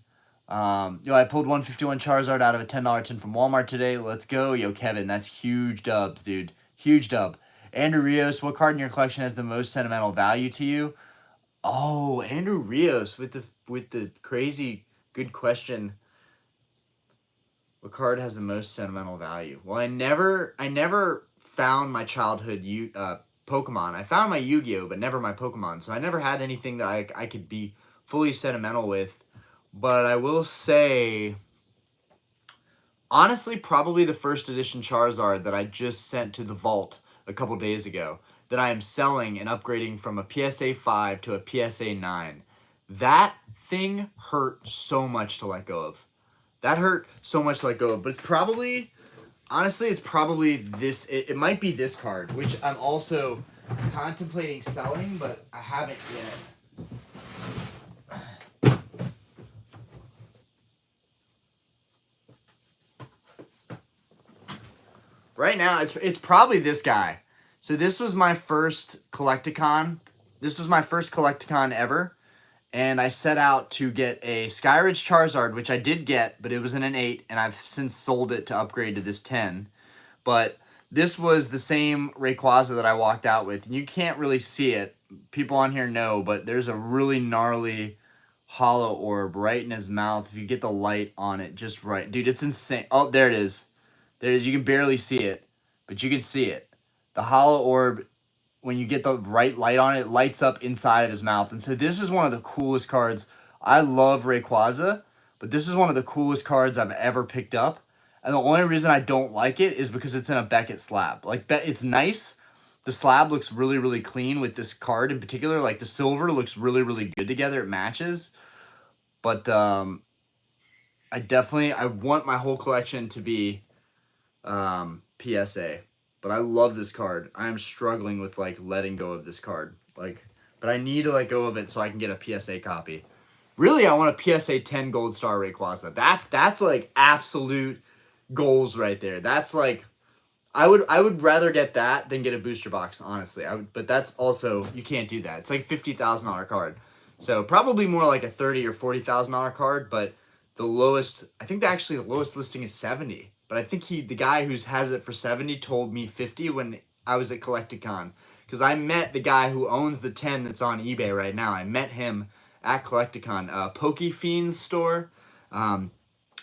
I pulled 151 Charizard out of a $10 tin from Walmart today. Let's go. Yo, Kevin, that's huge dubs, dude. Huge dub. Andrew Rios, what card in your collection has the most sentimental value to you? Oh, Andrew Rios with the crazy good question. What card has the most sentimental value? Well, I never found my childhood Pokemon. I found my Yu-Gi-Oh, but never my Pokemon. So I never had anything that I could be fully sentimental with. But I will say, honestly, probably the first edition Charizard that I just sent to the vault a couple days ago, that I am selling and upgrading from a PSA 5 to a PSA 9. That thing hurt so much to let go of. That hurt so much to let go of. But it's probably, honestly, it's probably this. It might be this card, which I'm also contemplating selling, but I haven't yet. Right now, it's probably this guy. So this was my first Collecticon. This was my first Collecticon ever. And I set out to get a Skyridge Charizard, which I did get, but it was in an 8, and I've since sold it to upgrade to this 10. But this was the same Rayquaza that I walked out with. And you can't really see it. People on here know, but there's a really gnarly hollow orb right in his mouth. If you get the light on it just right. Dude, it's insane. Oh, there it is. There it is. You can barely see it, but you can see it. The hollow orb, when you get the right light on it, it lights up inside of his mouth. And so this is one of the coolest cards. I love Rayquaza, but this is one of the coolest cards I've ever picked up. And the only reason I don't like it is because it's in a Beckett slab. Like, it's nice. The slab looks really, really clean with this card in particular. Like, the silver looks really, really good together. It matches. But I want my whole collection to be PSA. But I love this card. I am struggling with, like, letting go of this card. Like, but I need to let go of it so I can get a PSA copy. Really, I want a PSA 10 Gold Star Rayquaza. That's like absolute goals right there. That's like, I would rather get that than get a booster box, honestly. But that's also, you can't do that. It's like $50,000 card. So probably more like a $30,000 or $40,000 card. But the lowest, I think actually the lowest listing is 70. But I think the guy who has it for 70 told me 50 when I was at Collecticon. Because I met the guy who owns the 10 that's on eBay right now. I met him at Collecticon. Pokefiend's store.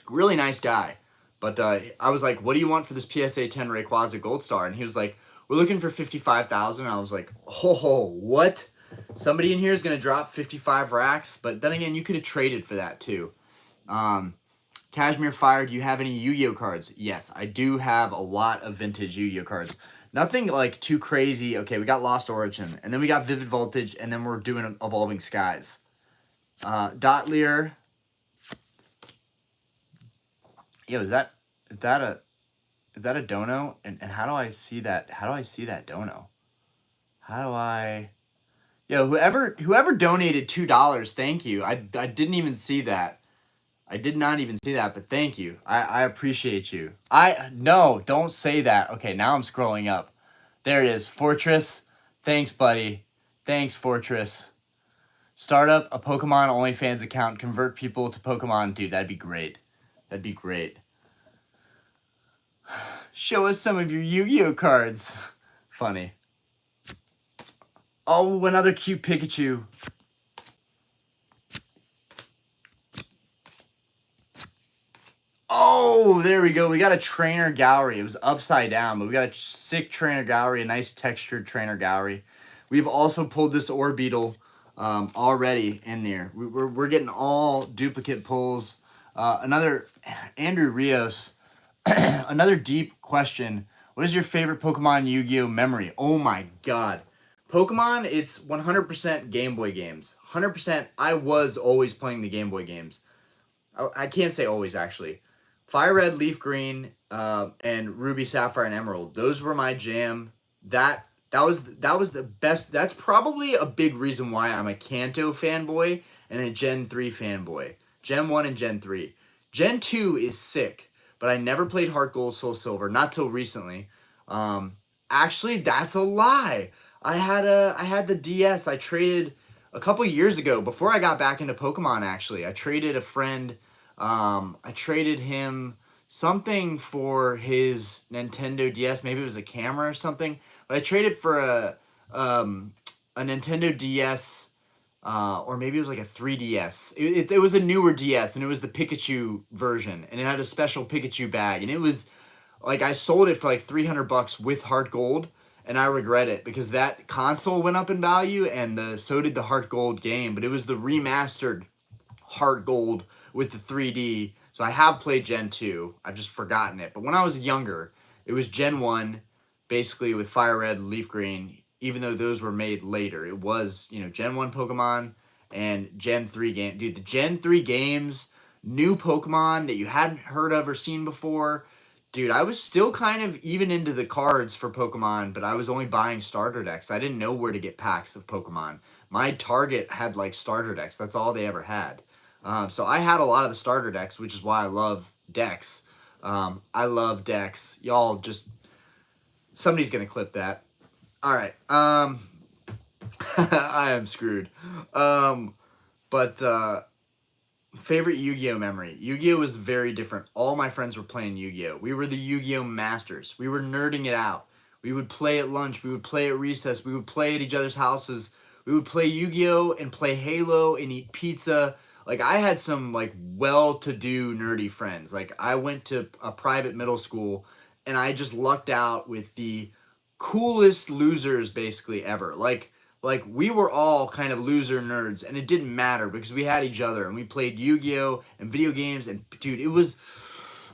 Really nice guy. But I was like, what do you want for this PSA 10 Rayquaza Gold Star? And he was like, we're looking for 55,000. I was like, oh, what? Somebody in here is going to drop 55 racks? But then again, you could have traded for that too. Cashmere Fire, do you have any Yu-Gi-Oh cards? Yes, I do have a lot of vintage Yu-Gi-Oh cards. Nothing like too crazy. Okay, we got Lost Origin, and then we got Vivid Voltage, and then we're doing Evolving Skies. Dotlier. Yo, is that a dono? And how do I see that? How do I see that dono? How do I? Yo, whoever donated $2, thank you. I didn't even see that. I did not even see that, but thank you. I appreciate you. No, don't say that. Okay, now I'm scrolling up. There it is. Fortress. Thanks, buddy. Thanks, Fortress. Start up a Pokemon OnlyFans account. Convert people to Pokemon. Dude, that'd be great. That'd be great. Show us some of your Yu-Gi-Oh cards. Funny. Oh, another cute Pikachu. Oh, there we go. We got a Trainer Gallery. It was upside down, but we got a sick Trainer Gallery, a nice textured Trainer Gallery. We've also pulled this Orbeetle already in there. We're getting all duplicate pulls. Another Andrew Rios. Another deep question. What is your favorite Pokemon Yu-Gi-Oh memory? Oh my god. Pokemon, it's 100% Game Boy games. 100%. I was always playing the Game Boy games. I can't say always, actually. Fire Red, Leaf Green, and Ruby, Sapphire, and Emerald. Those were my jam. That was the best. That's probably a big reason why I'm a Kanto fanboy and a Gen 3 fanboy. Gen 1 and Gen 3. Gen 2 is sick, but I never played Heart Gold, Soul Silver, not till recently. Actually, that's a lie. I had the DS. I traded a couple years ago, before I got back into Pokemon, actually. I traded a friend. I traded him something for his Nintendo DS. Maybe it was a camera or something. But I traded for a Nintendo DS, or maybe it was like a 3DS. It was a newer DS, and it was the Pikachu version. And it had a special Pikachu bag. And it was, like, I sold it for like $300 with Heart Gold. And I regret it because that console went up in value, and so did the Heart Gold game. But it was the remastered Heart Gold with the 3D. So I have played Gen 2. I've just forgotten it. But when I was younger, it was Gen 1, basically with Fire Red, Leaf Green. Even though those were made later, it was, Gen 1 Pokemon. and Gen 3 game. Dude, the Gen 3 games, new Pokemon that you hadn't heard of or seen before. Dude, I was still kind of even into the cards for Pokemon, but I was only buying starter decks. I didn't know where to get packs of Pokemon. My Target had like starter decks. That's all they ever had. So I had a lot of the starter decks, which is why I love decks. I love decks. Y'all just... Somebody's going to clip that. All right. I am screwed. Favorite Yu-Gi-Oh memory. Yu-Gi-Oh was very different. All my friends were playing Yu-Gi-Oh. We were the Yu-Gi-Oh masters. We were nerding it out. We would play at lunch. We would play at recess. We would play at each other's houses. We would play Yu-Gi-Oh and play Halo and eat pizza. Like, I had some, like, well-to-do nerdy friends. Like, I went to a private middle school, and I just lucked out with the coolest losers, basically, ever. Like, we were all kind of loser nerds, and it didn't matter because we had each other, and we played Yu-Gi-Oh! And video games, and, dude, it was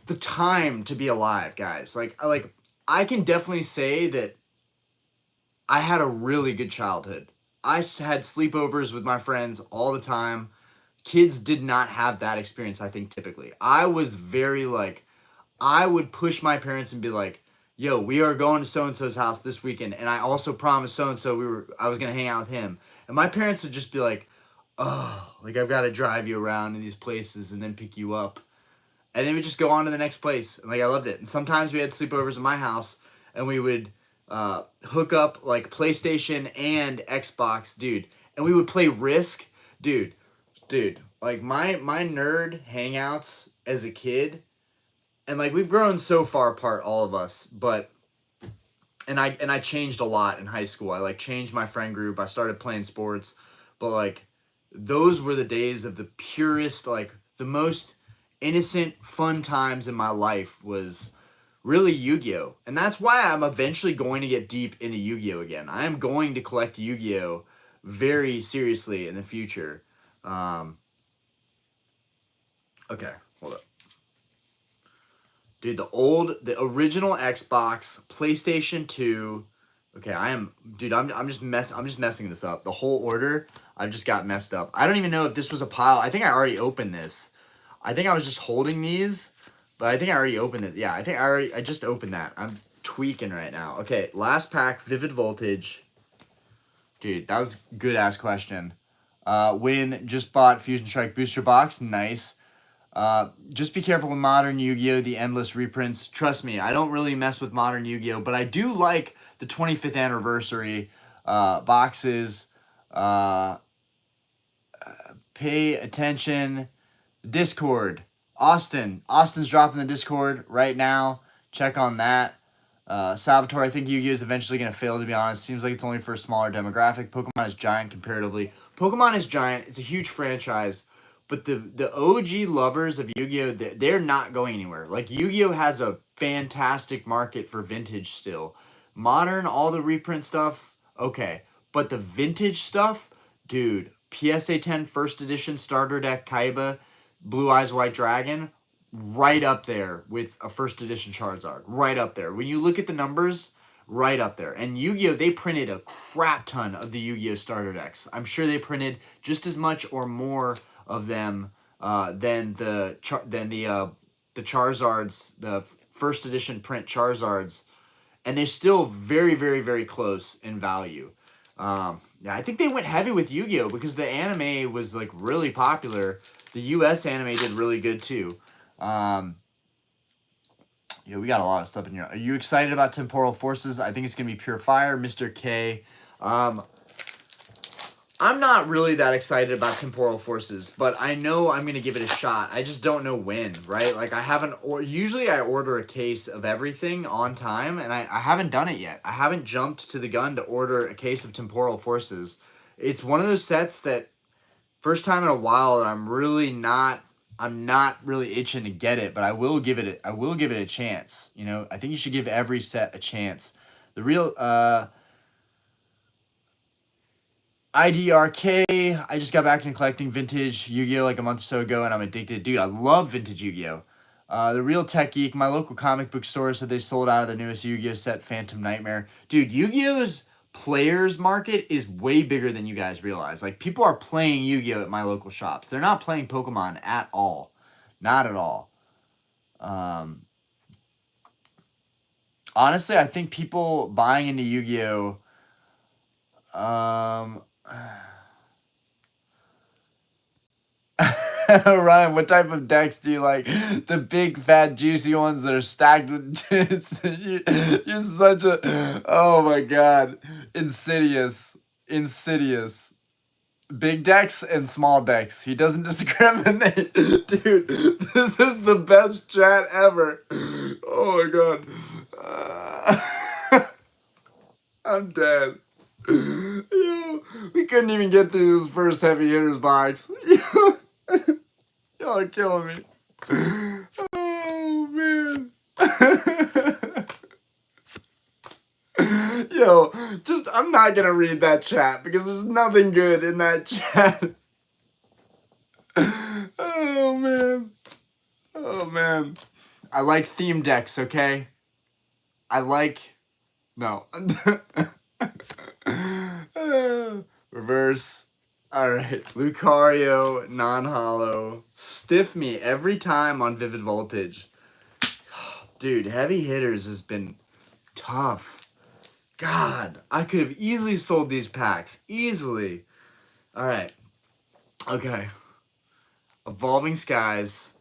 the time to be alive, guys. Like, I can definitely say that I had a really good childhood. I had sleepovers with my friends all the time. Kids did not have that experience, I think, typically. I was very, like, I would push my parents and be like, yo, we are going to so-and-so's house this weekend, and I also promised so-and-so I was going to hang out with him. And my parents would just be like, oh, like, I've got to drive you around in these places and then pick you up. And then we just go on to the next place. And, like, I loved it. And sometimes we had sleepovers at my house, and we would hook up, like, PlayStation and Xbox, dude. And we would play Risk. Dude, like, my nerd hangouts as a kid... And, like, we've grown so far apart, all of us, but, and I changed a lot in high school. I, like, changed my friend group. I started playing sports, but, like, those were the days of the purest, like, the most innocent, fun times in my life was really Yu-Gi-Oh! And that's why I'm eventually going to get deep into Yu-Gi-Oh! Again. I am going to collect Yu-Gi-Oh! Very seriously in the future. Okay, hold up. Dude, the original Xbox, PlayStation 2. Okay, I'm just messing this up. The whole order, I've just got messed up. I don't even know if this was a pile. I think I already opened this. I think I was just holding these, but I think I already opened it. Yeah, I just opened that. I'm tweaking right now. Okay, last pack, Vivid Voltage. Dude, that was a good-ass question. Win, just bought Fusion Strike Booster Box. Nice. Just be careful with Modern Yu-Gi-Oh! The endless reprints. Trust me, I don't really mess with Modern Yu-Gi-Oh! But I do like the 25th anniversary boxes. Pay attention. Discord. Austin's dropping the Discord right now. Check on that. Salvatore, I think Yu-Gi-Oh! Is eventually going to fail, to be honest. Seems like it's only for a smaller demographic. Pokemon is giant comparatively. Pokemon is giant. It's a huge franchise. But the OG lovers of Yu-Gi-Oh! They're not going anywhere. Like, Yu-Gi-Oh! Has a fantastic market for vintage still. Modern, all the reprint stuff, okay. But the vintage stuff, dude, PSA 10 first edition starter deck Kaiba, Blue Eyes White Dragon, right up there with a first edition Charizard. Right up there. When you look at the numbers, right up there. And Yu-Gi-Oh! They printed a crap ton of the Yu-Gi-Oh! Starter decks. I'm sure they printed just as much or more of them than the Charizards, the first edition print Charizards, and they're still very, very, very close in value. Yeah, I think they went heavy with Yu-Gi-Oh! Because the anime was, like, really popular. The US anime did really good too. Yeah, we got a lot of stuff in here. Are you excited about Temporal Forces? I think it's gonna be pure fire, Mr. K. I'm not really that excited about Temporal Forces, but I know I'm going to give it a shot. I just don't know when, right? Like, I haven't... Usually I order a case of everything on time, and I haven't done it yet. I haven't jumped to the gun to order a case of Temporal Forces. It's one of those sets that, first time in a while, that I'm not really itching to get it, but I will give it a chance. You know, I think you should give every set a chance. The real... IDRK, I just got back into collecting vintage Yu-Gi-Oh! Like a month or so ago, and I'm addicted. Dude, I love vintage Yu-Gi-Oh! The Real Tech Geek, my local comic book store said they sold out of the newest Yu-Gi-Oh! Set, Phantom Nightmare. Dude, Yu-Gi-Oh! Is players market is way bigger than you guys realize. Like, people are playing Yu-Gi-Oh at my local shops. They're not playing Pokemon at all. Not at all. Honestly, I think people buying into Yu-Gi-Oh, Ryan, what type of decks do you like? The big, fat, juicy ones that are stacked with... You're such a... Oh, my God. Insidious. Insidious. Big decks and small decks. He doesn't discriminate. Dude, this is the best chat ever. Oh, my God. I'm dead. Yo, we couldn't even get through this first heavy hitters box. Y'all are killing me. Oh, man. Yo, I'm not gonna read that chat because there's nothing good in that chat. Oh, man. Oh, man. I like theme decks, okay? No. Reverse. Alright. Lucario, non-hollow. Stiff me every time on Vivid Voltage. Dude, heavy hitters has been tough. God, I could have easily sold these packs. Easily. Alright. Okay. Evolving Skies.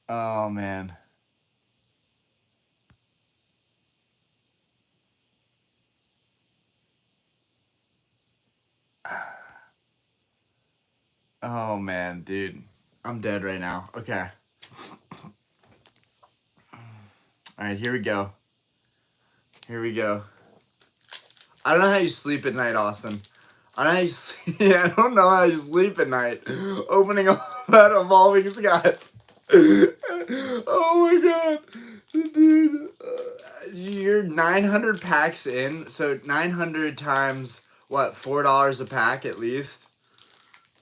Oh, man. Oh, man, dude. I'm dead right now. Okay. Alright, here we go. Here we go. I don't know how you sleep at night, Austin. I don't know how you sleep. Yeah, I don't know how you sleep at night. Opening all that Evolving Skies. Oh my God. Dude. You're 900 packs in. So 900 times, what, $4 a pack at least?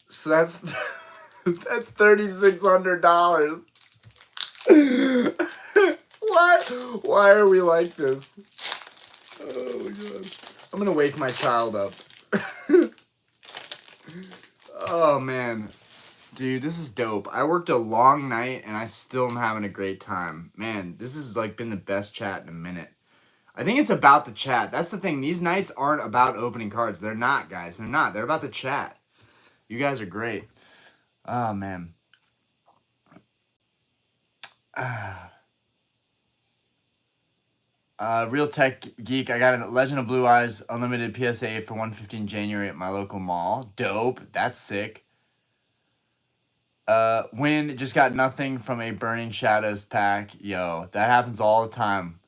So that's $3,600. Why are we like this? Oh my God. I'm gonna wake my child up. Oh man. Dude, this is dope. I worked a long night and I still am having a great time. Man, this has like been the best chat in a minute. I think it's about the chat. That's the thing. These nights aren't about opening cards. They're not, guys. They're not. They're about the chat. You guys are great. Oh, man. Real Tech Geek. I got a Legend of Blue Eyes Unlimited PSA for $115 January at my local mall. Dope. That's sick. Win just got nothing from a Burning Shadows pack. Yo, that happens all the time.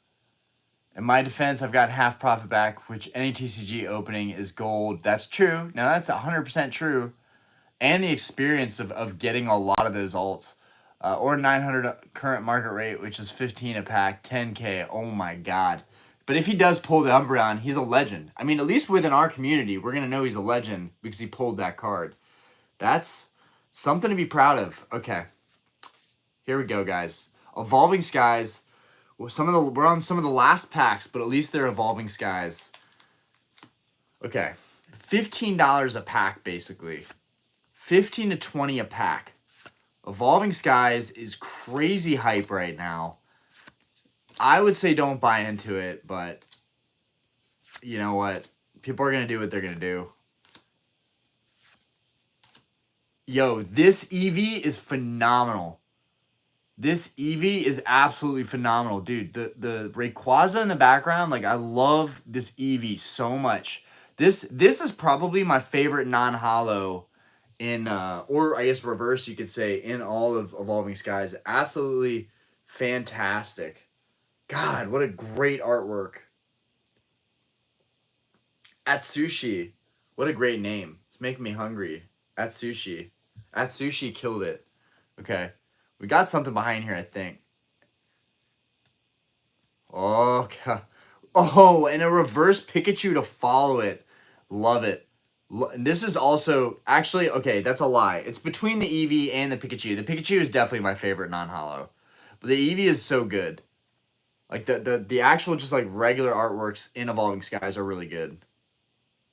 In my defense, I've got half profit back, which any TCG opening is gold. That's true. Now, that's 100% true. And the experience of getting a lot of those alts. Or 900 current market rate, which is 15 a pack, 10K. Oh, my God. But if he does pull the Umbreon, he's a legend. I mean, at least within our community, we're going to know he's a legend because he pulled that card. That's something to be proud of. Okay. Here we go, guys. Evolving Skies. We're on some of the last packs, but at least they're Evolving Skies. Okay. $15 a pack, basically. 15 to 20 a pack. Evolving Skies is crazy hype right now. I would say don't buy into it, but you know what? People are going to do what they're going to do. Yo, this Eevee is phenomenal. This Eevee is absolutely phenomenal. Dude, the Rayquaza in the background, like, I love this Eevee so much. This is probably my favorite non-holo in, or I guess reverse, you could say, in all of Evolving Skies. Absolutely fantastic. God, what a great artwork. Atsushi. What a great name. It's making me hungry. Atsushi. Atsushi killed it. Okay. We got something behind here, I think. Oh, God. Oh, and a reverse Pikachu to follow it. Love it. This is also... Actually, okay, that's a lie. It's between the Eevee and the Pikachu. The Pikachu is definitely my favorite non-holo. But the Eevee is so good. Like the actual just like regular artworks in Evolving Skies are really good.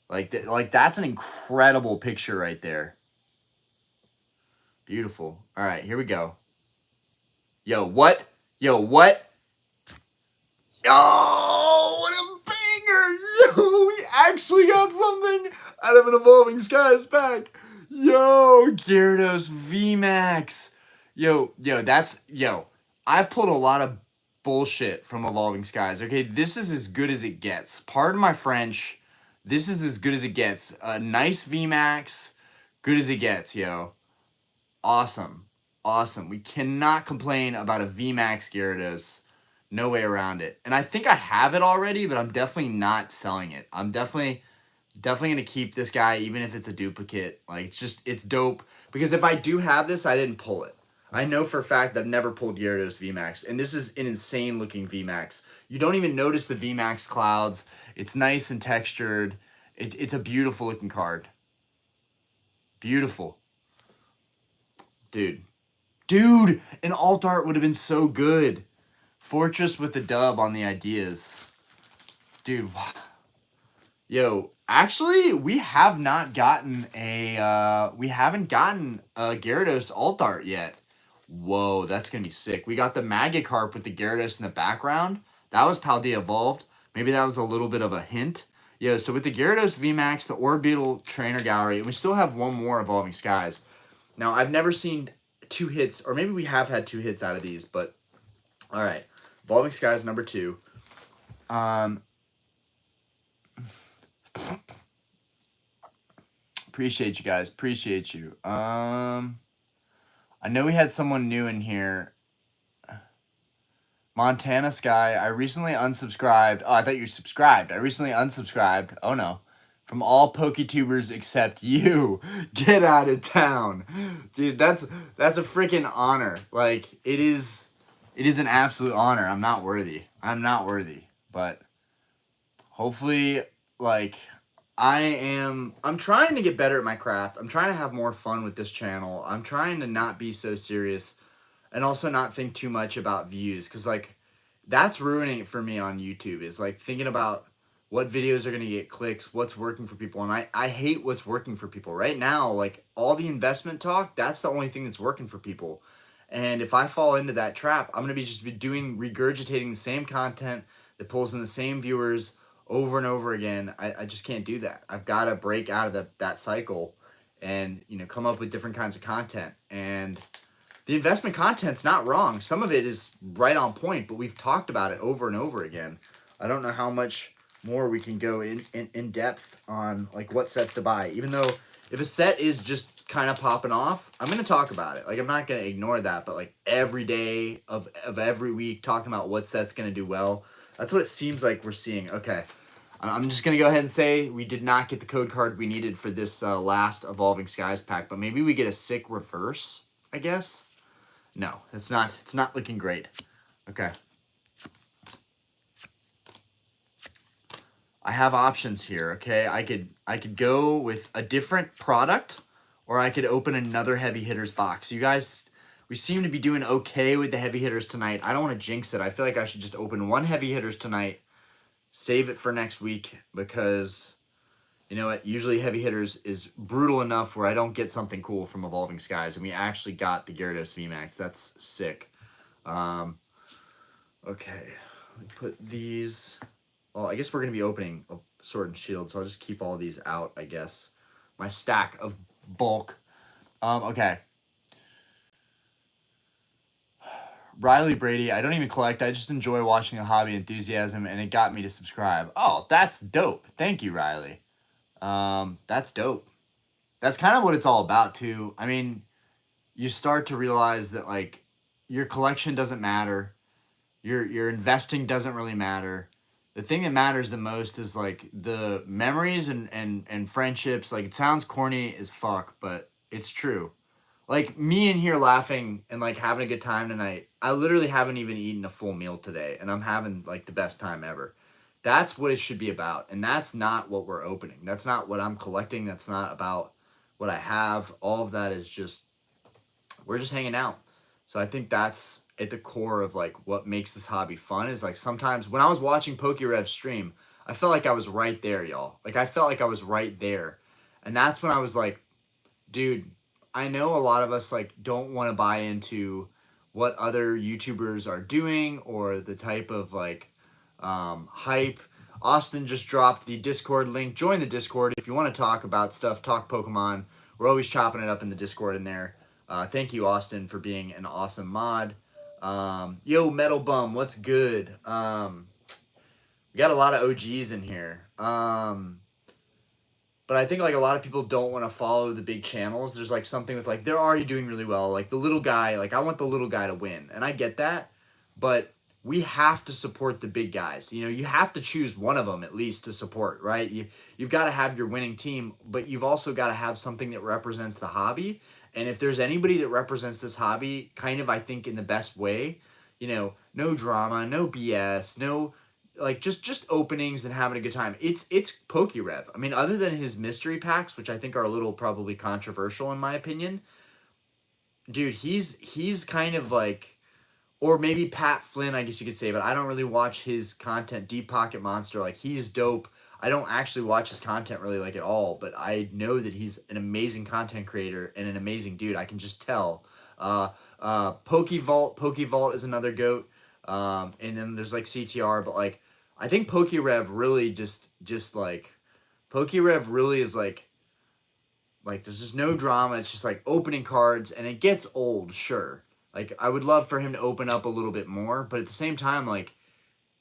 Like that's an incredible picture right there. Beautiful. All right, here we go. Yo, what? Yo, what? Oh, what a banger! Yo, we actually got something out of an Evolving Skies pack. Yo, Gyarados VMAX. Yo, I've pulled a lot of bullshit from Evolving Skies. Okay, this is as good as it gets. Pardon my French. This is as good as it gets. A nice VMAX. Good as it gets, yo. Awesome. Awesome. We cannot complain about a VMAX Gyarados. No way around it. And I think I have it already, but I'm definitely not selling it. I'm definitely going to keep this guy, even if it's a duplicate. Like, it's dope. Because if I do have this, I didn't pull it. I know for a fact I've never pulled Gyarados VMAX. And this is an insane looking VMAX. You don't even notice the VMAX clouds. It's nice and textured. It's a beautiful looking card. Beautiful. Dude, an alt art would have been so good. Fortress with the dub on the ideas. Dude, yo, actually, we have not gotten we haven't gotten a Gyarados alt art yet. Whoa, that's going to be sick. We got the Magikarp with the Gyarados in the background. That was Paldea Evolved. Maybe that was a little bit of a hint. Yo, so with the Gyarados VMAX, the Orbeetle Trainer Gallery, and we still have one more Evolving Skies. Now, I've never seen 2 hits, or maybe we have had 2 hits out of these, but all right. Evolving Skies number 2. Appreciate you guys. Appreciate you. I know we had someone new in here. Montana Sky. I recently unsubscribed. Oh, I thought you subscribed. I recently unsubscribed. Oh no. From all PokeTubers except you. Get out of town. Dude, that's a freaking honor. Like, it is an absolute honor. I'm not worthy. But hopefully, like, I'm trying to get better at my craft. I'm trying to have more fun with this channel. I'm trying to not be so serious and also not think too much about views, because, like, that's ruining it for me on YouTube, is, like, thinking about what videos are going to get clicks, what's working for people, and I hate what's working for people. Right now, like, all the investment talk, that's the only thing that's working for people. And if I fall into that trap, I'm going to be regurgitating the same content that pulls in the same viewers over and over again. I just can't do that. I've got to break out of that cycle and, you know, come up with different kinds of content. And the investment content's not wrong. Some of it is right on point, but we've talked about it over and over again. I don't know how much more we can go in depth on, like, what sets to buy. Even though if a set is just kind of popping off, I'm going to talk about it. Like, I'm not going to ignore that, but, like, every day of every week talking about what set's going to do well, that's what it seems like we're seeing. Okay, I'm just going to go ahead and say we did not get the code card we needed for this last Evolving Skies pack, but maybe we get a sick reverse, I guess. No, it's not looking great. Okay. I have options here, okay? I could go with a different product, or I could open another heavy hitters box. You guys, we seem to be doing okay with the heavy hitters tonight. I don't want to jinx it. I feel like I should just open 1 heavy hitters tonight, save it for next week, because you know what? Usually heavy hitters is brutal enough where I don't get something cool from Evolving Skies, and we actually got the Gyarados VMAX. That's sick. Okay, let me put these. Well, I guess we're going to be opening a Sword and Shield, so I'll just keep all these out, I guess. My stack of bulk. Okay. Riley Brady, I don't even collect. I just enjoy watching the hobby enthusiasm, and it got me to subscribe. Oh, that's dope. Thank you, Riley. That's dope. That's kind of what it's all about, too. I mean, you start to realize that, like, your collection doesn't matter. Your investing doesn't really matter. The thing that matters the most is, like, the memories and friendships. Like, it sounds corny as fuck, but it's true. Like, me in here laughing and, like, having a good time tonight, I literally haven't even eaten a full meal today, and I'm having, like, the best time ever. That's what it should be about, and that's not what we're opening. That's not what I'm collecting. That's not about what I have. All of that is just, we're just hanging out. So I think that's at the core of like what makes this hobby fun is like sometimes when I was watching PokeRev stream, I felt like I was right there, y'all. Like I felt like I was right there. And that's when I was like, dude, I know a lot of us like don't want to buy into what other YouTubers are doing or the type of like hype. Austin just dropped the Discord link. Join the Discord if you want to talk about stuff, talk Pokemon. We're always chopping it up in the Discord in there. Thank you, Austin, for being an awesome mod. Yo, Metal Bum, what's good? We got a lot of OGs in here. But I think like a lot of people don't want to follow the big channels. There's like something with like they're already doing really well. Like the little guy, like I want the little guy to win. And I get that. But we have to support the big guys. You know, you have to choose one of them at least to support, right? You've got to have your winning team, but you've also got to have something that represents the hobby. And if there's anybody that represents this hobby kind of I think in the best way, you know, no drama, no BS, no like just openings and having a good time. It's PokeRev. I mean, other than his mystery packs, which I think are a little probably controversial in my opinion, dude, he's kind of like, or maybe Pat Flynn, I guess you could say, but I don't really watch his content. Deep Pocket Monster, like he's dope. I don't actually watch his content really like at all, but I know that he's an amazing content creator and an amazing dude. I can just tell. Pokevault is another goat. And then there's like CTR, but like I think PokeRev really just like PokeRev really is like there's just no drama. It's just like opening cards and it gets old, sure. Like I would love for him to open up a little bit more, but at the same time, like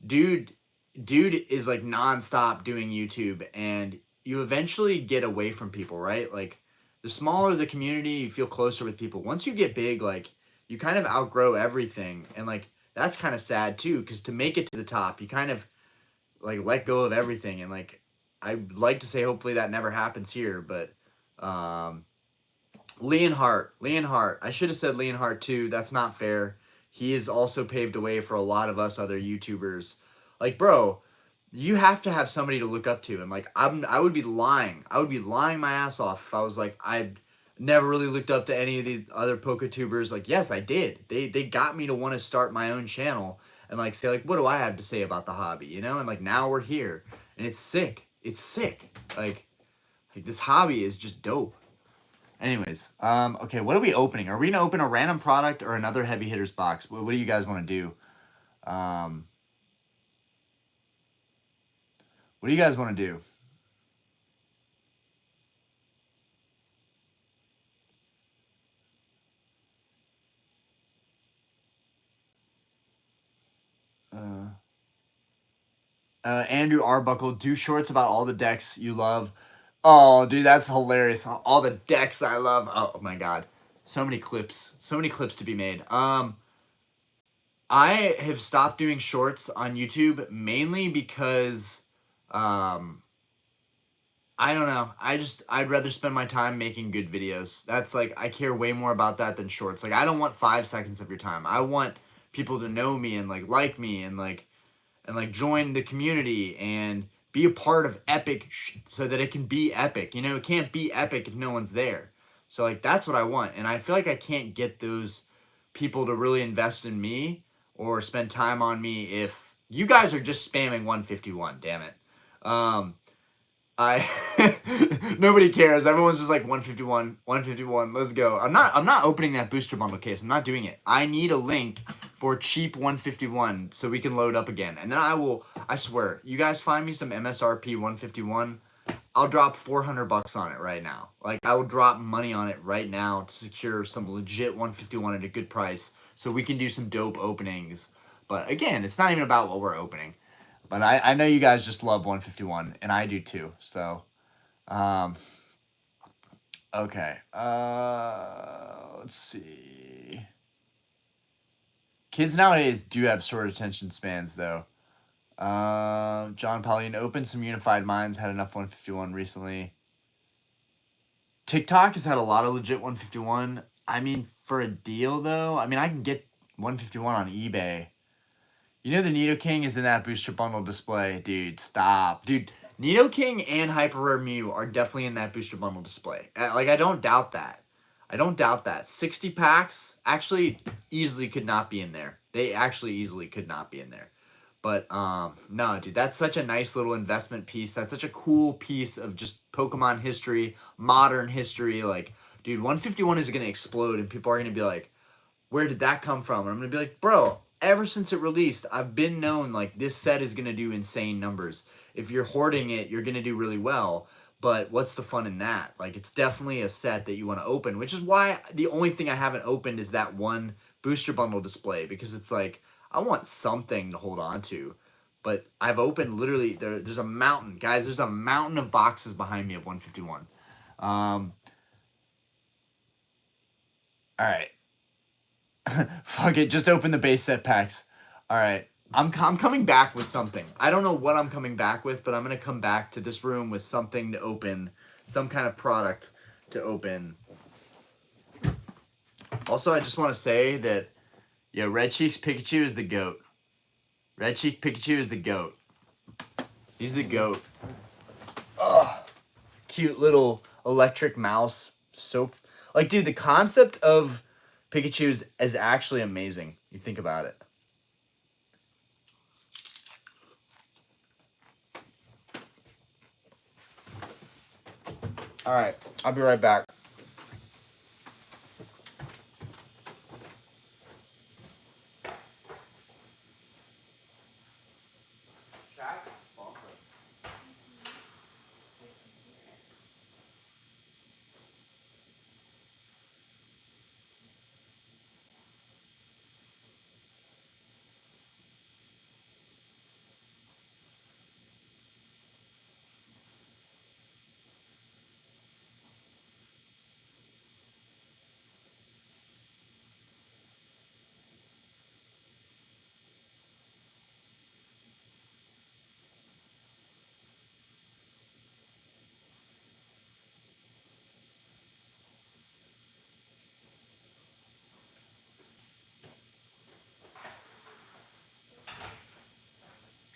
dude is like nonstop doing YouTube and you eventually get away from people, right? Like the smaller the community, you feel closer with people. Once you get big, like you kind of outgrow everything. And like that's kind of sad too, because to make it to the top, you kind of like let go of everything. And like I'd like to say hopefully that never happens here, but Leonhardt. I should have said Leonhardt too. That's not fair. He has also paved the way for a lot of us other YouTubers. Like, bro, you have to have somebody to look up to. And like, I would be lying. I would be lying my ass off if I was like, I never really looked up to any of these other PokeTubers. Like, yes, I did. They got me to want to start my own channel and like say like, what do I have to say about the hobby, you know? And like now we're here, and it's sick. It's sick. Like this hobby is just dope. Anyways, okay, what are we opening? Are we gonna open a random product or another heavy hitters box? What do you guys want to do? What do you guys want to do? Andrew Arbuckle, do shorts about all the decks you love. Oh, dude, that's hilarious. All the decks I love. Oh my god. So many clips. So many clips to be made. I have stopped doing shorts on YouTube mainly because I don't know. I'd rather spend my time making good videos. That's like I care way more about that than shorts. Like I don't want 5 seconds of your time. I want people to know me and like me and like join the community and be a part of epic so that it can be epic. You know, it can't be epic if no one's there. So like that's what I want. And I feel like I can't get those people to really invest in me or spend time on me if you guys are just spamming 151, damn it. I nobody cares. Everyone's just like 151, let's go. I'm not opening that booster bundle case. I'm not doing it. I need a link for cheap 151 so we can load up again. And then I swear, you guys find me some MSRP 151, I'll drop $400 on it right now. Like I will drop money on it right now to secure some legit 151 at a good price so we can do some dope openings. But again, it's not even about what we're opening. But I know you guys just love 151, and I do too. So, okay. Let's see. Kids nowadays do have short attention spans, though. John Pauline opened some Unified Minds, had enough 151 recently. TikTok has had a lot of legit 151. I mean, for a deal, though, I mean, I can get 151 on eBay. You know the Nidoking is in that booster bundle display. Dude, stop. Dude, Nidoking and Hyper Rare Mew are definitely in that booster bundle display. Like, I don't doubt that. I don't doubt that. 60 packs actually easily could not be in there. They actually easily could not be in there. But no, dude, that's such a nice little investment piece. That's such a cool piece of just Pokemon history, modern history. Like, dude, 151 is going to explode and people are going to be like, where did that come from? And I'm going to be like, bro, ever since it released, I've been known like this set is going to do insane numbers. If you're hoarding it, you're going to do really well. But what's the fun in that? Like, it's definitely a set that you want to open, which is why the only thing I haven't opened is that one booster bundle display, because it's like, I want something to hold on to. But I've opened literally, there's a mountain. Guys, there's a mountain of boxes behind me of 151. All right. Fuck it, just open the base set packs. All right. I'm coming back with something. I don't know what I'm coming back with, but I'm going to come back to this room with something to open, some kind of product to open. Also, I just want to say that, yo, Red Cheeks Pikachu is the GOAT. Red Cheek Pikachu is the GOAT. He's the GOAT. Ugh. Cute little electric mouse. So, like, dude, the concept of Pikachu is actually amazing. You think about it. All right, I'll be right back.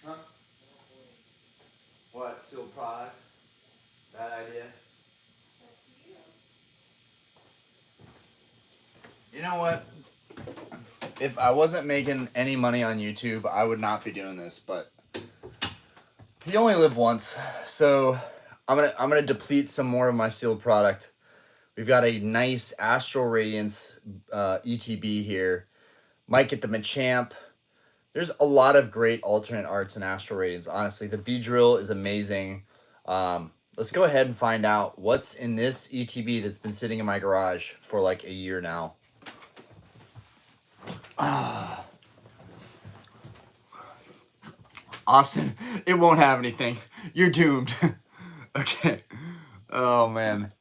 Huh? What, sealed product? Bad idea? You know what? If I wasn't making any money on YouTube, I would not be doing this, but you only live once. So I'm gonna deplete some more of my sealed product. We've got a nice Astral Radiance ETB here. Might get the Machamp. There's a lot of great alternate arts in Astral Radiance, honestly. The B-Drill is amazing. Let's go ahead and find out what's in this ETB that's been sitting in my garage for like a year now. Austin, it won't have anything. You're doomed. Okay. Oh, man.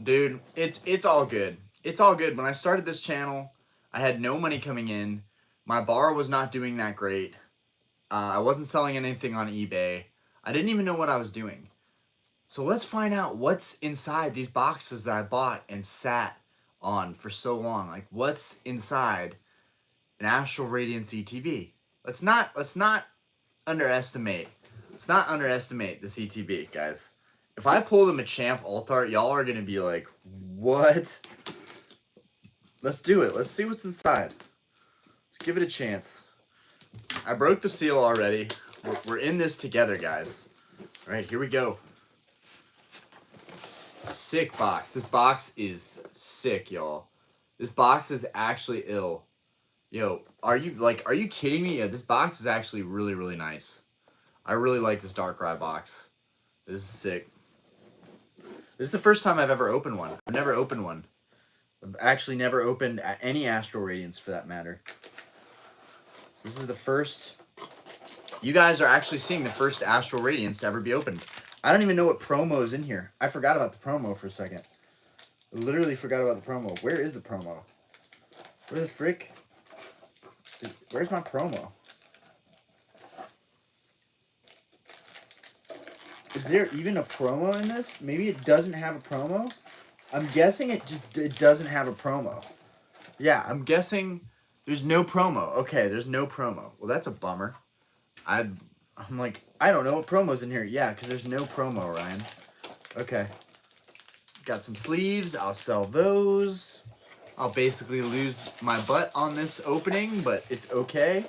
Dude, it's all good. It's all good. When I started this channel, I had no money coming in. My bar was not doing that great. I wasn't selling anything on eBay. I didn't even know what I was doing. So let's find out what's inside these boxes that I bought and sat on for so long. Like, what's inside an Astral Radiance ETB? Let's not underestimate. Let's not underestimate this ETB, guys. If I pull the Machamp alt art, y'all are gonna be like, what? Let's do it. Let's see what's inside. Let's give it a chance. I broke the seal already. We're in this together, guys. All right, here we go. Sick box. This box is sick, y'all. This box is actually ill. Yo, are you kidding me? Yeah, this box is actually really, really nice. I really like this Darkrai box. This is sick. This is the first time I've ever opened one. I've never opened one. I've actually never opened any Astral Radiance for that matter. This is the first. You guys are actually seeing the first Astral Radiance to ever be opened. I don't even know what promo is in here. I forgot about the promo for a second. I literally forgot about the promo. Where is the promo? Where the frick? Where's my promo? Is there even a promo in this? Maybe it doesn't have a promo? I'm guessing it doesn't have a promo. Yeah, I'm guessing there's no promo. Okay, there's no promo. Well, that's a bummer. I'm like, I don't know what promo's in here. Yeah, because there's no promo, Ryan. Okay. Got some sleeves. I'll sell those. I'll basically lose my butt on this opening, but it's okay.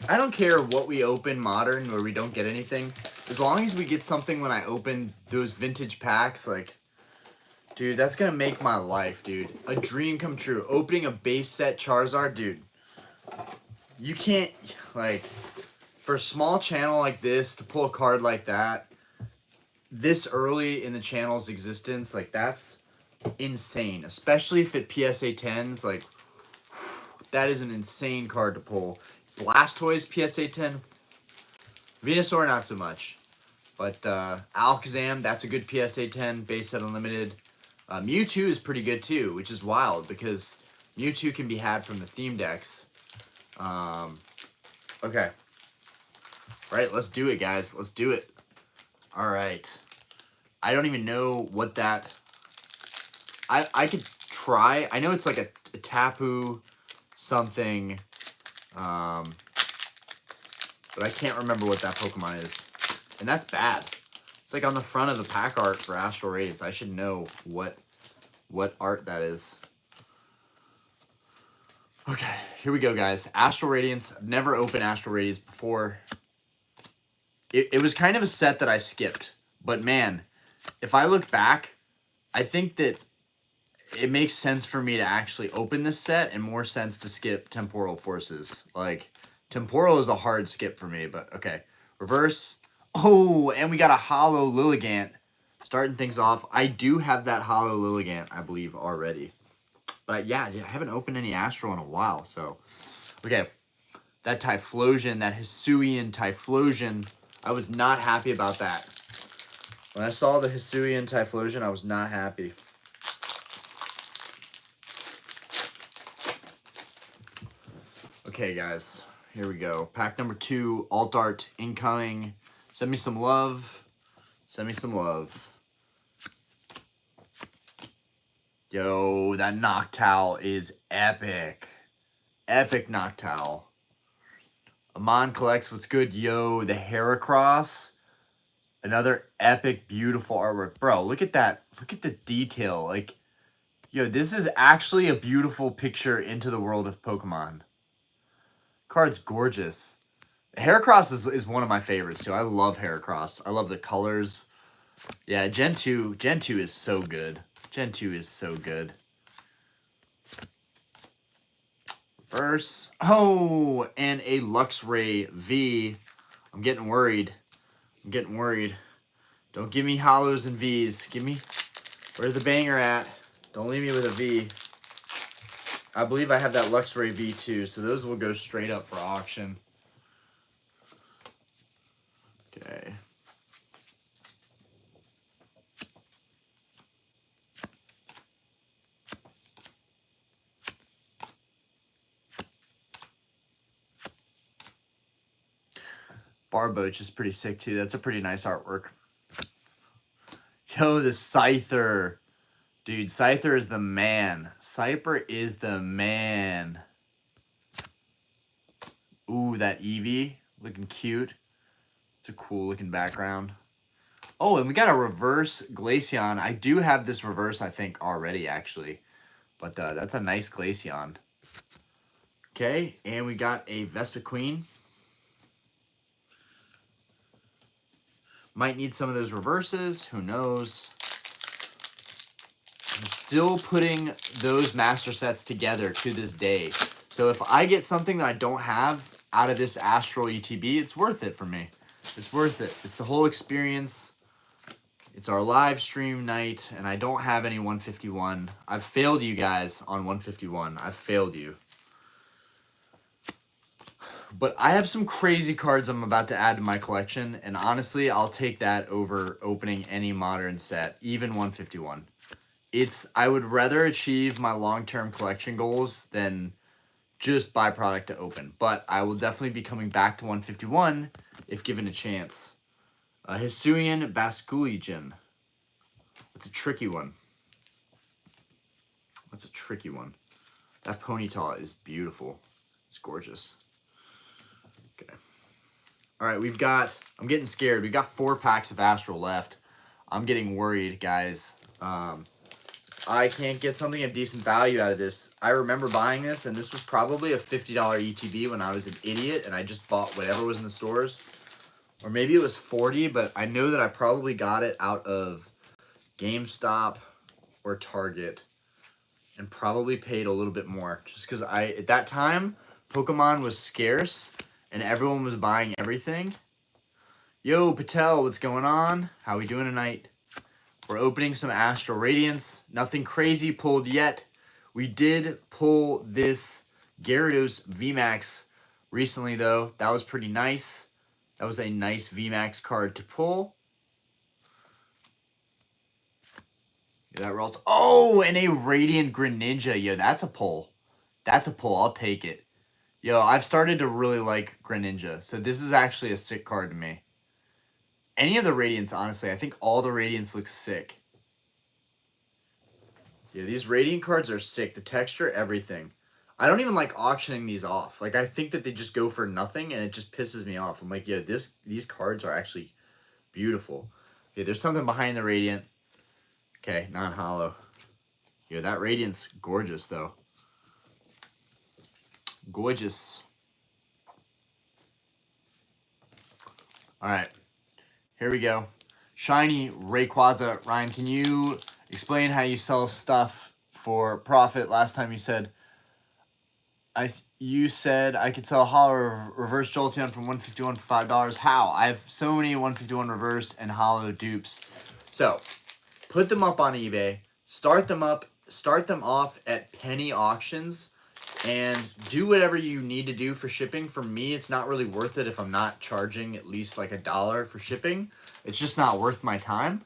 I don't care what we open modern where we don't get anything. As long as we get something when I open those vintage packs, like, dude, that's gonna make my life, dude. A dream come true. Opening a base set Charizard, dude. You can't, like, for a small channel like this, to pull a card like that, this early in the channel's existence, like, that's insane. Especially if it PSA 10s, like, that is an insane card to pull. Blastoise PSA 10. Venusaur, not so much. But Alakazam, that's a good PSA 10, base set unlimited. Mewtwo is pretty good too, which is wild because Mewtwo can be had from the theme decks. Okay. Right, let's do it, guys. Let's do it. All right. I don't even know what that... I could try. I know it's like a Tapu something. But I can't remember what that Pokemon is. And that's bad. It's like on the front of the pack art for Astral Radiance. I should know what art that is. Okay, here we go, guys. Astral Radiance. I've never opened Astral Radiance before. It was kind of a set that I skipped. But man, if I look back, I think that it makes sense for me to actually open this set and more sense to skip Temporal Forces. Like, Temporal is a hard skip for me, but okay. Reverse. Oh, and we got a Hollow Lilligant starting things off. I do have that Hollow Lilligant, I believe, already. But yeah, I haven't opened any Astral in a while, so. Okay, that Typhlosion, that Hisuian Typhlosion, I was not happy about that. When I saw the Hisuian Typhlosion, I was not happy. Okay, guys, here we go. Pack number 2, Alt Art incoming. Send me some love. Send me some love. Yo, that Noctowl is epic. Epic Noctowl. Amon collects what's good. Yo, the Heracross. Another epic, beautiful artwork. Bro, look at that. Look at the detail. Like, yo, this is actually a beautiful picture into the world of Pokemon. Card's gorgeous. Heracross is one of my favorites, too. I love Heracross. I love the colors. Yeah, Gen 2 is so good. Gen 2 is so good. Verse. Oh, and a Luxray V. I'm getting worried. I'm getting worried. Don't give me hollows and Vs. Give me... Where's the banger at? Don't leave me with a V. I believe I have that Luxray V too, so those will go straight up for auction. Okay. Barboach is pretty sick too. That's a pretty nice artwork. Yo, the Scyther. Dude, Scyther is the man. Scyther is the man. Ooh, that Eevee. Looking cute. It's a cool looking background. Oh, and we got a reverse Glaceon. I do have this reverse, I think, already, actually. But that's a nice Glaceon. Okay, and we got a Vespiquen. Might need some of those reverses. Who knows? I'm still putting those master sets together to this day. So if I get something that I don't have out of this Astral ETB, it's worth it for me. It's worth it. It's the whole experience. It's our live stream night, and I don't have any 151. I've failed you guys on 151. I've failed you. But I have some crazy cards I'm about to add to my collection, and honestly, I'll take that over opening any modern set, even 151. I would rather achieve my long-term collection goals than just buy product to open. But I will definitely be coming back to 151 if given a chance. Hisuian Basculegion. That's a tricky one. That's a tricky one. That Ponyta is beautiful. It's gorgeous. Okay. All right, we've got, I'm getting scared. We've got 4 packs of Astral left. I'm getting worried, guys. I can't get something of decent value out of this. I remember buying this, and this was probably a $50 ETB when I was an idiot, and I just bought whatever was in the stores. Or maybe it was 40, but I know that I probably got it out of GameStop or Target and probably paid a little bit more. Just because at that time, Pokemon was scarce, and everyone was buying everything. Yo, Patel, what's going on? How we doing tonight? We're opening some Astral Radiance. Nothing crazy pulled yet. We did pull this Gyarados VMAX recently, though. That was pretty nice. That was a nice VMAX card to pull. Yeah, that rolls. Oh, and a Radiant Greninja. Yo, that's a pull. That's a pull. I'll take it. Yo, I've started to really like Greninja. So this is actually a sick card to me. Any of the Radiants, honestly. I think all the Radiants look sick. Yeah, these Radiant cards are sick. The texture, everything. I don't even like auctioning these off. Like, I think that they just go for nothing, and it just pisses me off. I'm like, yeah, these cards are actually beautiful. Okay, there's something behind the Radiant. Okay, non-hollow. Yeah, that Radiant's gorgeous, though. Gorgeous. All right. Here we go. Shiny Rayquaza. Ryan, can you explain how you sell stuff for profit? Last time you said you said I could sell hollow reverse Jolteon from 151 for $5. How? I have so many 151 reverse and hollow dupes. So, put them up on eBay. Start them off at penny auctions. And do whatever you need to do for shipping. For me, it's not really worth it if I'm not charging at least like $1 for shipping. It's just not worth my time.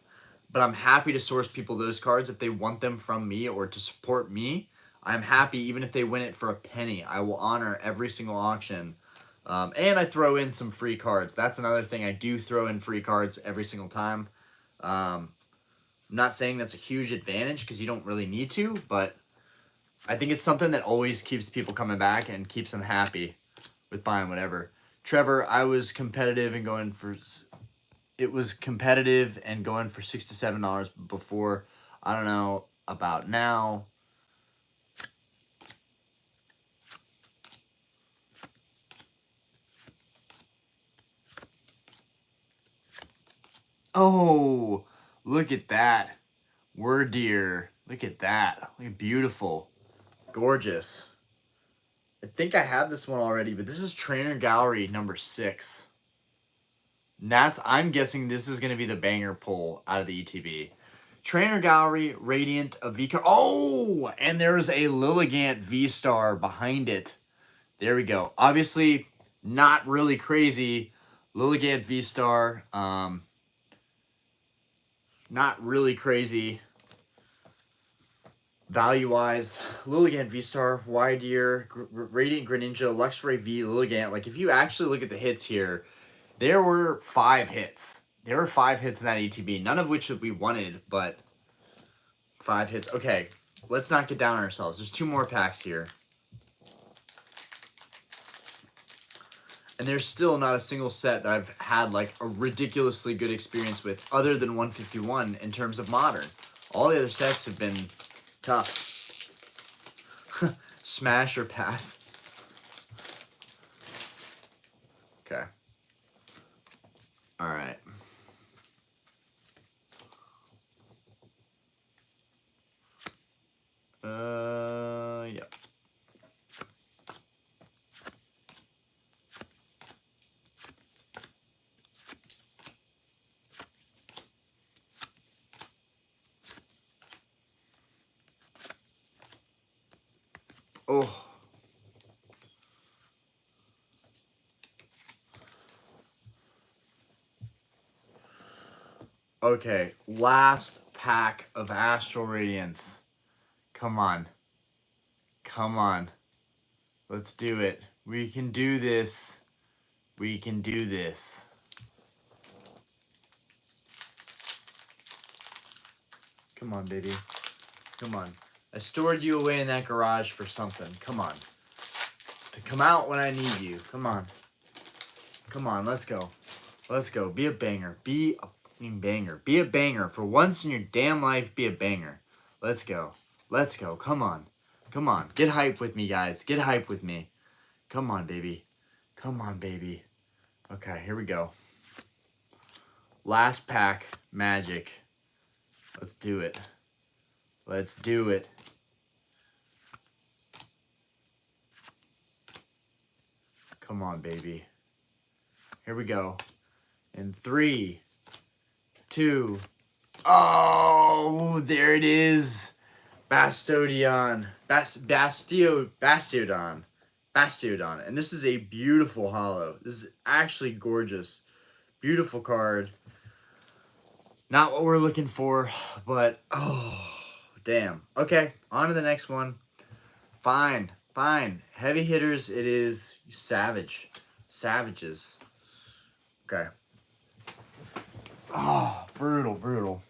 But I'm happy to source people those cards if they want them from me or to support me. I'm happy even if they win it for a penny. I will honor every single auction. And I throw in some free cards. That's another thing. I do throw in free cards every single time. I'm not saying that's a huge advantage because you don't really need to, but I think it's something that always keeps people coming back and keeps them happy with buying whatever. Trevor, I was competitive and going for... It was competitive and going for $6 to $7 before. I don't know about now. Oh, look at that. Word deer. Look at that. Look at beautiful. Gorgeous. I think I have this one already, but this is Trainer Gallery number 6. I'm guessing this is going to be the banger pull out of the ETB. Trainer Gallery, Radiant, a V-Card. Oh, and there's a Lilligant V-Star behind it. There we go. Obviously, not really crazy. Lilligant V-Star. Not really crazy. Value-wise, Lilligant V-Star, Widear, Radiant Greninja, Luxray V, Lilligant. Like, if you actually look at the hits here, there were 5 hits. There were 5 hits in that ETB, none of which we wanted, but 5 hits. Okay, let's not get down on ourselves. There's 2 more packs here. And there's still not a single set that I've had, like, a ridiculously good experience with other than 151 in terms of modern. All the other sets have been tough. Smash or pass. Okay. All right. Yep. Oh. Okay, last pack of Astral Radiance. Come on. Come on. Let's do it. We can do this. We can do this. Come on, baby. Come on. I stored you away in that garage for something. Come on. Come out when I need you. Come on. Come on, let's go. Let's go. Be a banger. Be a fucking banger. Be a banger. For once in your damn life, be a banger. Let's go. Let's go. Come on. Come on. Get hype with me, guys. Get hype with me. Come on, baby. Come on, baby. Okay, here we go. Last pack, magic. Let's do it. Let's do it. Come on, baby. Here we go. In 3, 2. Oh, there it is. Bastiodon. Bastiodon. And this is a beautiful holo. This is actually gorgeous. Beautiful card. Not what we're looking for, but oh, damn. Okay, on to the next one. Fine. Heavy hitters, it is savage. Savages. Okay. Oh, brutal.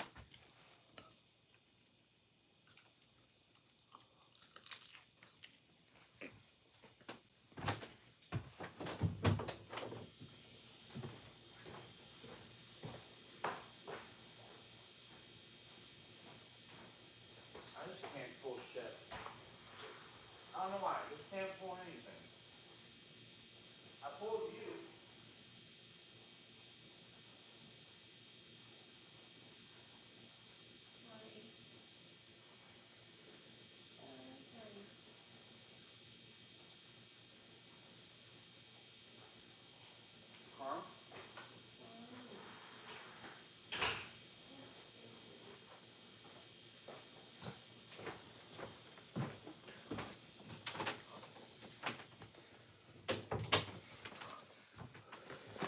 I just can't pull shit. I don't know why. I just can't pull anything. I pulled you. Huh?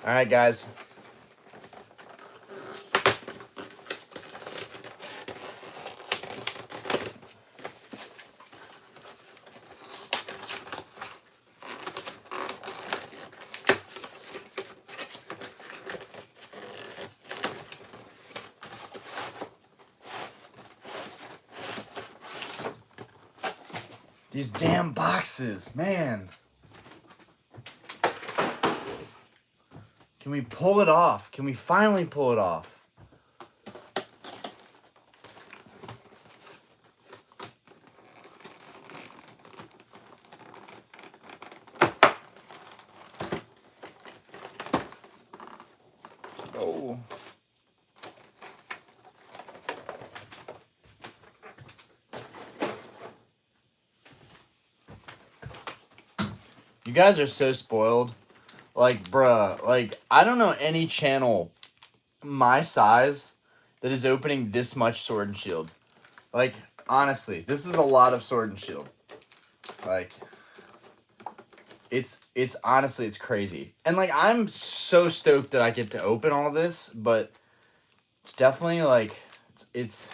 All right, guys. These damn boxes, man. Can we pull it off? Can we finally pull it off? Oh. You guys are so spoiled. Like, bruh, like, I don't know any channel my size that is opening this much Sword and Shield. Like, honestly, this is a lot of Sword and Shield. Like, it's honestly, it's crazy. And, like, I'm so stoked that I get to open all this, but it's definitely, like, it's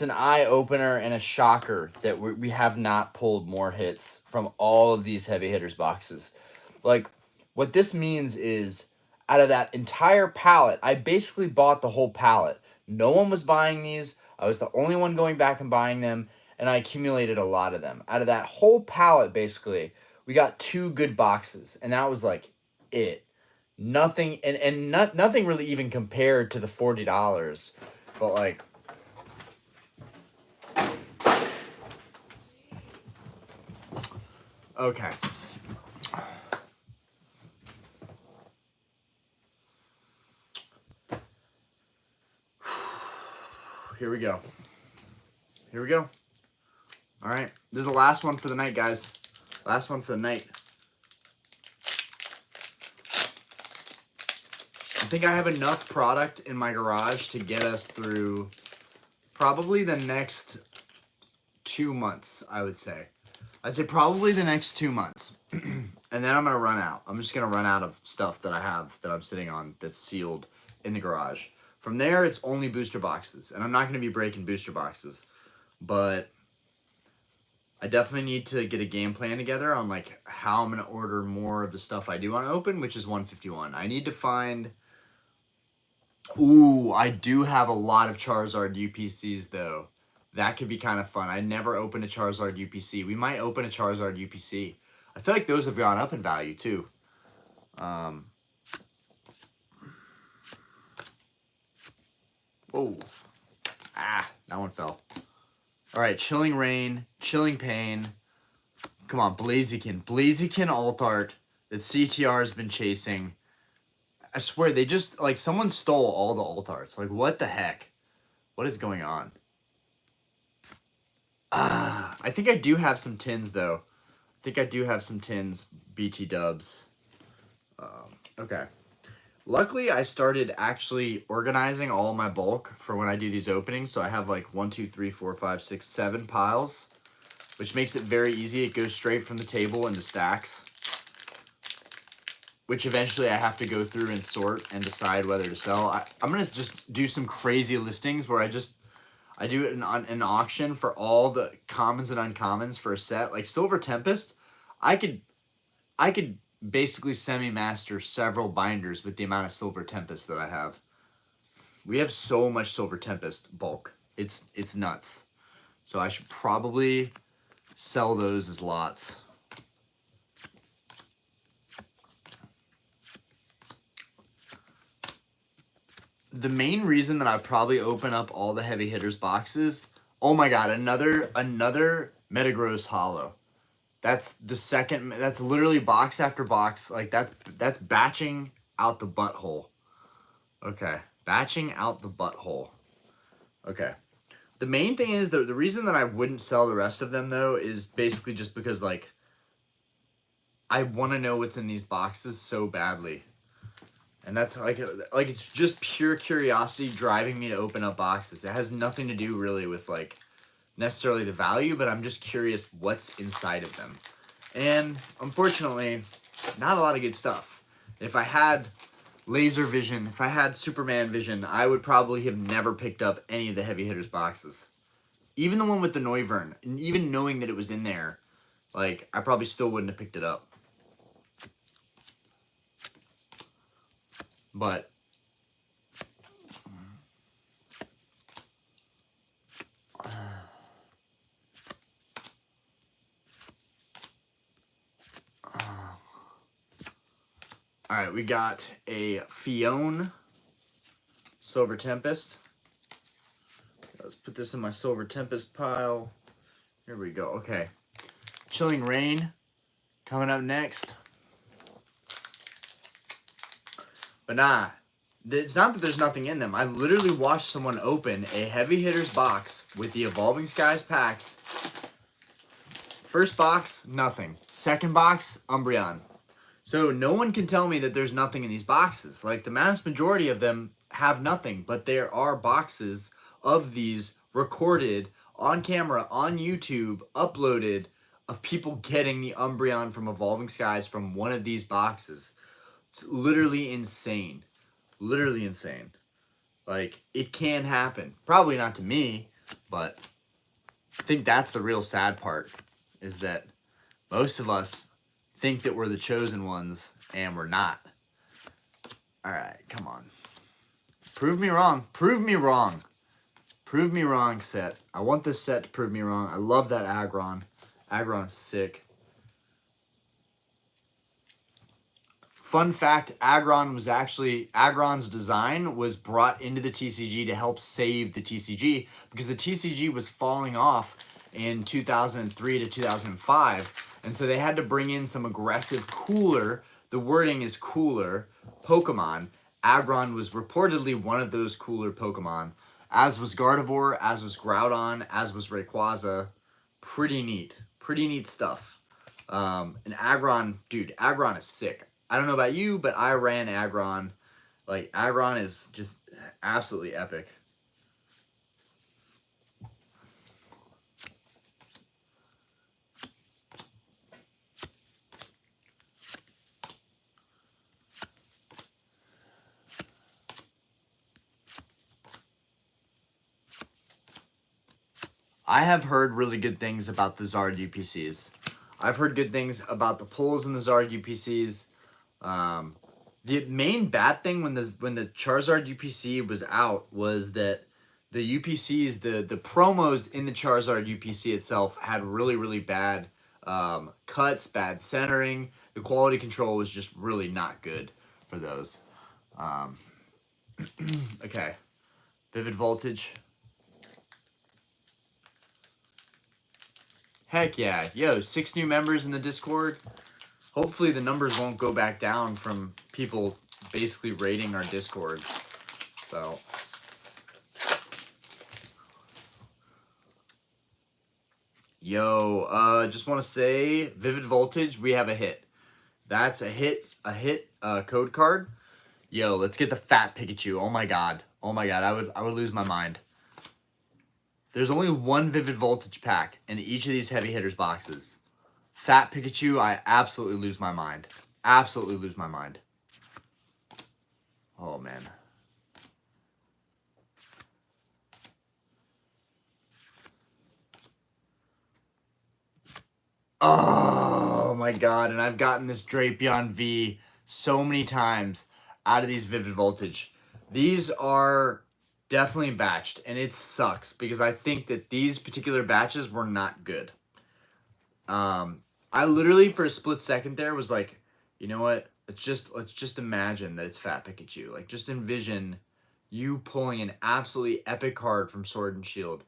an eye-opener and a shocker that we have not pulled more hits from all of these heavy hitters boxes. Like, what this means is, out of that entire palette, I basically bought the whole palette. No one was buying these. I was the only one going back and buying them, and I accumulated a lot of them. Out of that whole palette, basically, we got 2 good boxes, and that was, like, it. Nothing, and nothing really even compared to the $40, but, like... Okay. Here we go. Here we go. All right. This is the last one for the night, guys. Last one for the night. I think I have enough product in my garage to get us through probably the next 2 months, I would say. I'd say probably the next 2 months. And then I'm going to run out. I'm just going to run out of stuff that I have that I'm sitting on that's sealed in the garage. From there, it's only booster boxes. And I'm not going to be breaking booster boxes. But I definitely need to get a game plan together on like how I'm going to order more of the stuff I do want to open, which is 151. I need to find... Ooh, I do have a lot of Charizard UPCs, though. That could be kind of fun. I never opened a Charizard UPC. We might open a Charizard UPC. I feel like those have gone up in value too. Whoa. Ah, that one fell. All right, Chilling Rain, Chilling Pain. Come on, Blaziken. Blaziken alt art that CTR has been chasing. I swear, they just, like, someone stole all the alt arts. Like, what the heck? What is going on? Ah, I think I do have some tins, though. I think I do have some tins, BT dubs. Okay. Luckily, I started actually organizing all my bulk for when I do these openings. So I have like 1, 2, 3, 4, 5, 6, 7 piles, which makes it very easy. It goes straight from the table into stacks, which eventually I have to go through and sort and decide whether to sell. I'm going to just do some crazy listings where I do an auction for all the commons and uncommons for a set. Like Silver Tempest, I could basically semi-master several binders with the amount of Silver Tempest that I have. We have so much Silver Tempest bulk. It's nuts. So I should probably sell those as lots. The main reason that I probably open up all the heavy hitters boxes, oh my god, another Metagross Hollow. That's the second, that's literally box after box. Like that's batching out the butthole. Okay, batching out the butthole. Okay. The main thing is, the reason that I wouldn't sell the rest of them though is basically just because like I want to know what's in these boxes so badly. And that's like it's just pure curiosity driving me to open up boxes. It has nothing to do really with like necessarily the value, but I'm just curious what's inside of them. And unfortunately, not a lot of good stuff. If I had laser vision, if I had Superman vision, I would probably have never picked up any of the heavy hitters boxes. Even the one with the Noivern, and even knowing that it was in there, like I probably still wouldn't have picked it up. But all right, we got a Fione Silver Tempest. Let's put this in my Silver Tempest pile. Here we go. Okay. Chilling Rain coming up next. But nah, it's not that there's nothing in them. I literally watched someone open a heavy hitters box with the Evolving Skies packs. First box, nothing. Second box, Umbreon. So no one can tell me that there's nothing in these boxes. Like the mass majority of them have nothing, but there are boxes of these recorded on camera, on YouTube, uploaded of people getting the Umbreon from Evolving Skies from one of these boxes. It's literally insane. Literally insane. Like, it can happen. Probably not to me, but I think that's the real sad part, is that most of us think that we're the chosen ones, and we're not. Alright, come on. Prove me wrong. Prove me wrong. Prove me wrong, set. I want this set to prove me wrong. I love that Aggron. Aggron is sick. Fun fact, Aggron's design was brought into the TCG to help save the TCG because the TCG was falling off in 2003 to 2005. And so they had to bring in some aggressive, cooler, the wording is cooler, Pokemon. Aggron was reportedly one of those cooler Pokemon, as was Gardevoir, as was Groudon, as was Rayquaza. Pretty neat stuff. And Aggron, dude, Aggron is sick. I don't know about you, but I ran Aggron. Like, Aggron is just absolutely epic. I have heard really good things about the Zard UPCs. I've heard good things about the pulls in the Zard UPCs. The main bad thing when the Charizard UPC was out was that the UPCs, the promos in the Charizard UPC itself had really bad cuts, bad centering. The quality control was just really not good for those. Okay. Vivid Voltage. Heck yeah. Yo, 6 new members in the Discord. Hopefully the numbers won't go back down from people basically raiding our Discord. So... Yo, just want to say, Vivid Voltage, we have a hit. That's a hit code card. Yo, let's get the Fat Pikachu. Oh my god. Oh my god, I would lose my mind. There's only one Vivid Voltage pack in each of these heavy hitters boxes. Fat Pikachu, I absolutely lose my mind. Absolutely lose my mind. Oh man. Oh my god, and I've gotten this Drapion V so many times out of these Vivid Voltage. These are definitely batched, and it sucks because I think that these particular batches were not good. I literally for a split second there was like, you know what? Let's just imagine that it's Fat Pikachu. Like just envision you pulling an absolutely epic card from Sword and Shield.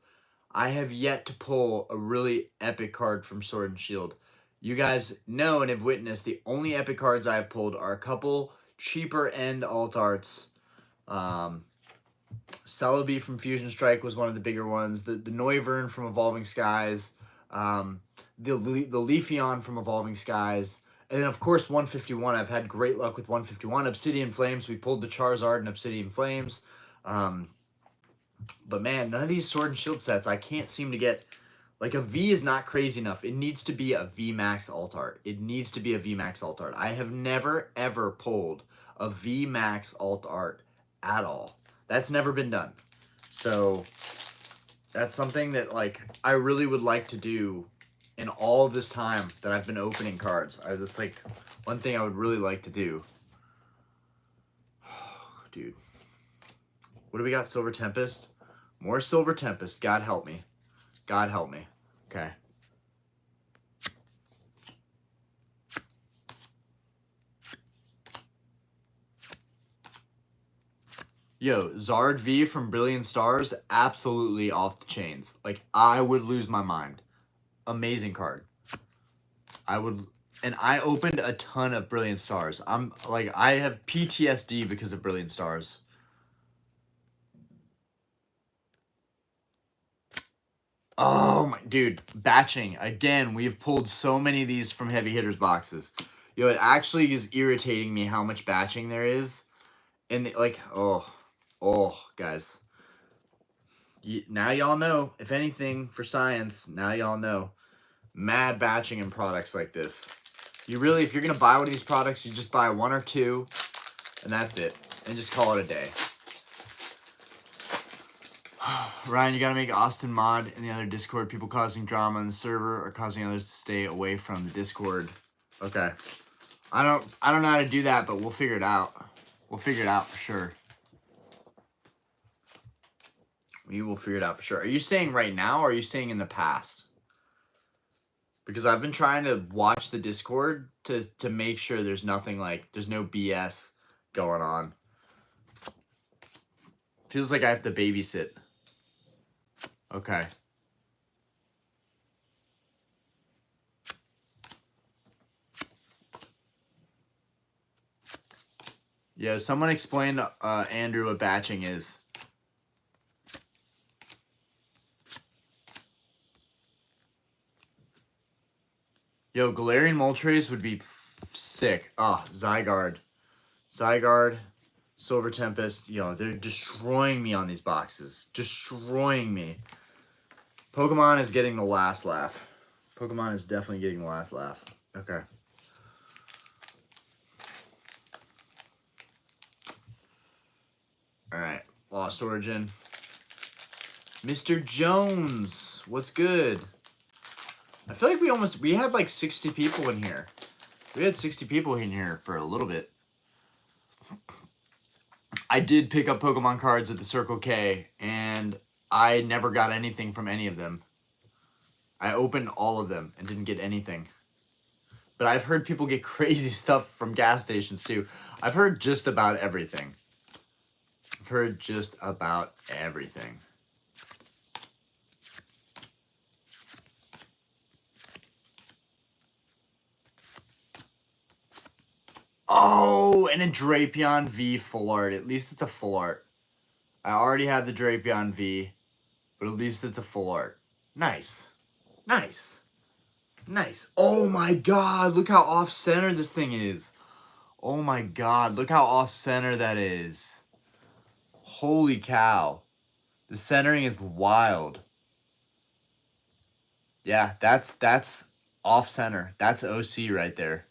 I have yet to pull a really epic card from Sword and Shield. You guys know and have witnessed the only epic cards I have pulled are a couple cheaper end alt arts. Celebi from Fusion Strike was one of the bigger ones. The Noivern from Evolving Skies. The Leafeon from Evolving Skies. And then, of course, 151. I've had great luck with 151. Obsidian Flames. We pulled the Charizard and Obsidian Flames. But man, none of these Sword and Shield sets, I can't seem to get... Like, a V is not crazy enough. It needs to be a V-Max alt art. It needs to be a V-Max alt art. I have never, ever pulled a V-Max alt art at all. That's never been done. So, that's something that, like, I really would like to do in all this time that I've been opening cards. That's, like, one thing I would really like to do. Dude. What do we got? Silver Tempest? More Silver Tempest. God help me. God help me. Okay. Yo, Zard V from Brilliant Stars, absolutely off the chains. Like, I would lose my mind. Amazing card. And I opened a ton of Brilliant Stars. I have PTSD because of Brilliant Stars. Oh my, dude, batching. Again, we've pulled so many of these from heavy hitters boxes. Yo, it actually is irritating me how much batching there is. And like, guys. Now y'all know, if anything, for science, now y'all know. Mad batching in products like this. You really, if you're going to buy one of these products, you just buy one or two, and that's it. And just call it a day. Ryan, you gotta make Austin mod in the other Discord. People causing drama in the server or causing others to stay away from the Discord. Okay. I don't know how to do that, but we'll figure it out. We'll figure it out for sure. We will figure it out for sure. Are you saying right now or are you saying in the past? Because I've been trying to watch the Discord to make sure there's nothing like, there's no BS going on. Feels like I have to babysit. Okay. Yeah, someone explain Andrew what batching is. Yo, Galarian Moltres would be sick. Ah, Zygarde. Zygarde, Silver Tempest. Yo, they're destroying me on these boxes. Destroying me. Pokemon is getting the last laugh. Pokemon is definitely getting the last laugh. Okay. Alright. Lost Origin. Mr. Jones. What's good? I feel like we had like 60 people in here. We had 60 people in here for a little bit. I did pick up Pokemon cards at the Circle K, and I never got anything from any of them. I opened all of them and didn't get anything. But I've heard people get crazy stuff from gas stations too. I've heard just about everything. I've heard just about everything. Oh, and a Drapion V full art. At least it's a full art. I already have the Drapion V, but at least it's a full art. Nice. Nice. Nice. Oh my god, look how off-center this thing is. Oh my god, look how off-center that is. Holy cow. The centering is wild. Yeah, that's off-center. That's OC right there.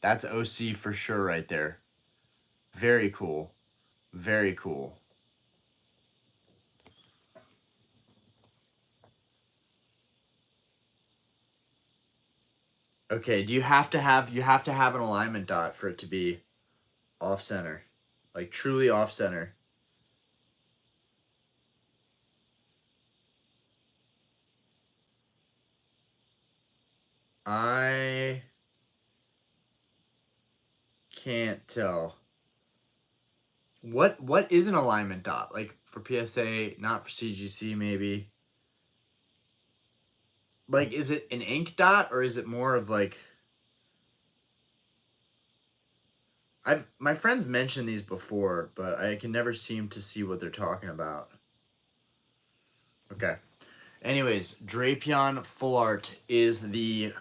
That's OC for sure right there. Very cool. Very cool. Okay, you have to have an alignment dot for it to be off-center. Like truly off-center. I can't tell. What is an alignment dot? Like for PSA, not for CGC maybe. Like is it an ink dot or is it more of like my friends mentioned these before, but I can never seem to see what they're talking about. Okay. Anyways, Drapion Full Art is the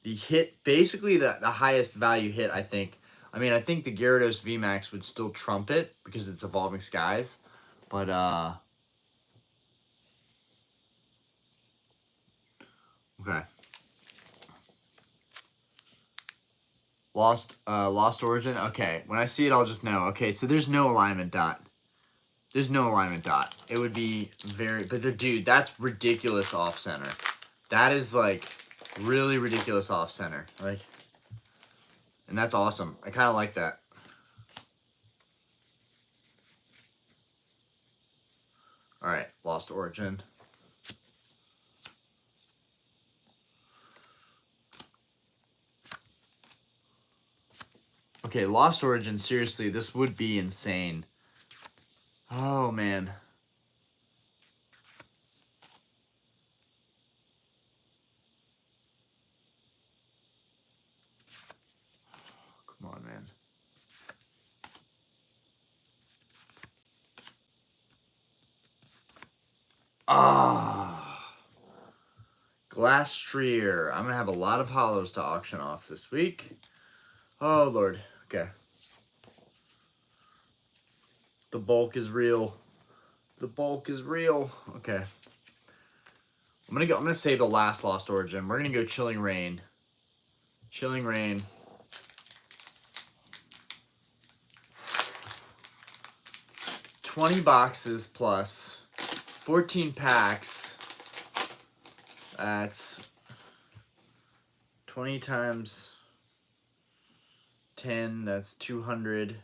hit, basically the highest value hit, I think. I mean, I think the Gyarados VMAX would still trump it because it's Evolving Skies. But, okay. Lost Origin. Okay, when I see it, I'll just know. Okay, so there's no alignment dot. There's no alignment dot. It would be very, but dude, that's ridiculous off center. That is like really ridiculous off center. Like, and that's awesome. I kind of like that. All right, Lost Origin. Okay, Lost Origin, seriously, this would be insane. Oh, man. Come on, man. Ah. Glastrier. I'm going to have a lot of hollows to auction off this week. Oh, Lord. Okay. The bulk is real. The bulk is real. Okay. I'm gonna save the last Lost Origin. We're gonna go Chilling Reign. Chilling Reign. $20 boxes plus 14 packs. That's 20 times 10. That's 200.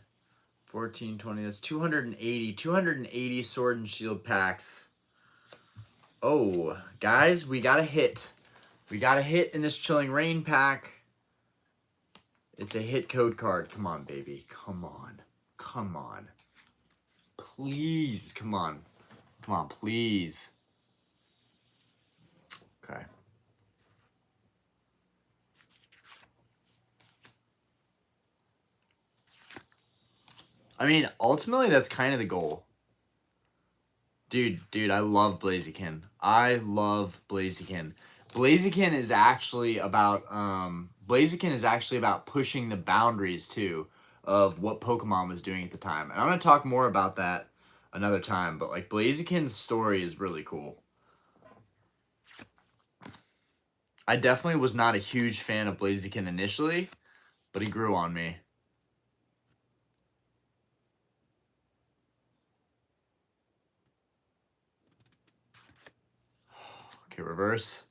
14, 20. That's 280. 280 Sword and Shield packs. Oh, guys, we got a hit. We got a hit in this Chilling Reign pack. It's a hit code card. Come on, baby. Come on. Come on. Please. Come on. Come on, please. Okay. I mean, ultimately, that's kind of the goal. Dude, I love Blaziken. I love Blaziken. Blaziken is actually about pushing the boundaries too of what Pokemon was doing at the time. And I'm gonna talk more about that another time, but like Blaziken's story is really cool. I definitely was not a huge fan of Blaziken initially, but he grew on me. Okay, reverse.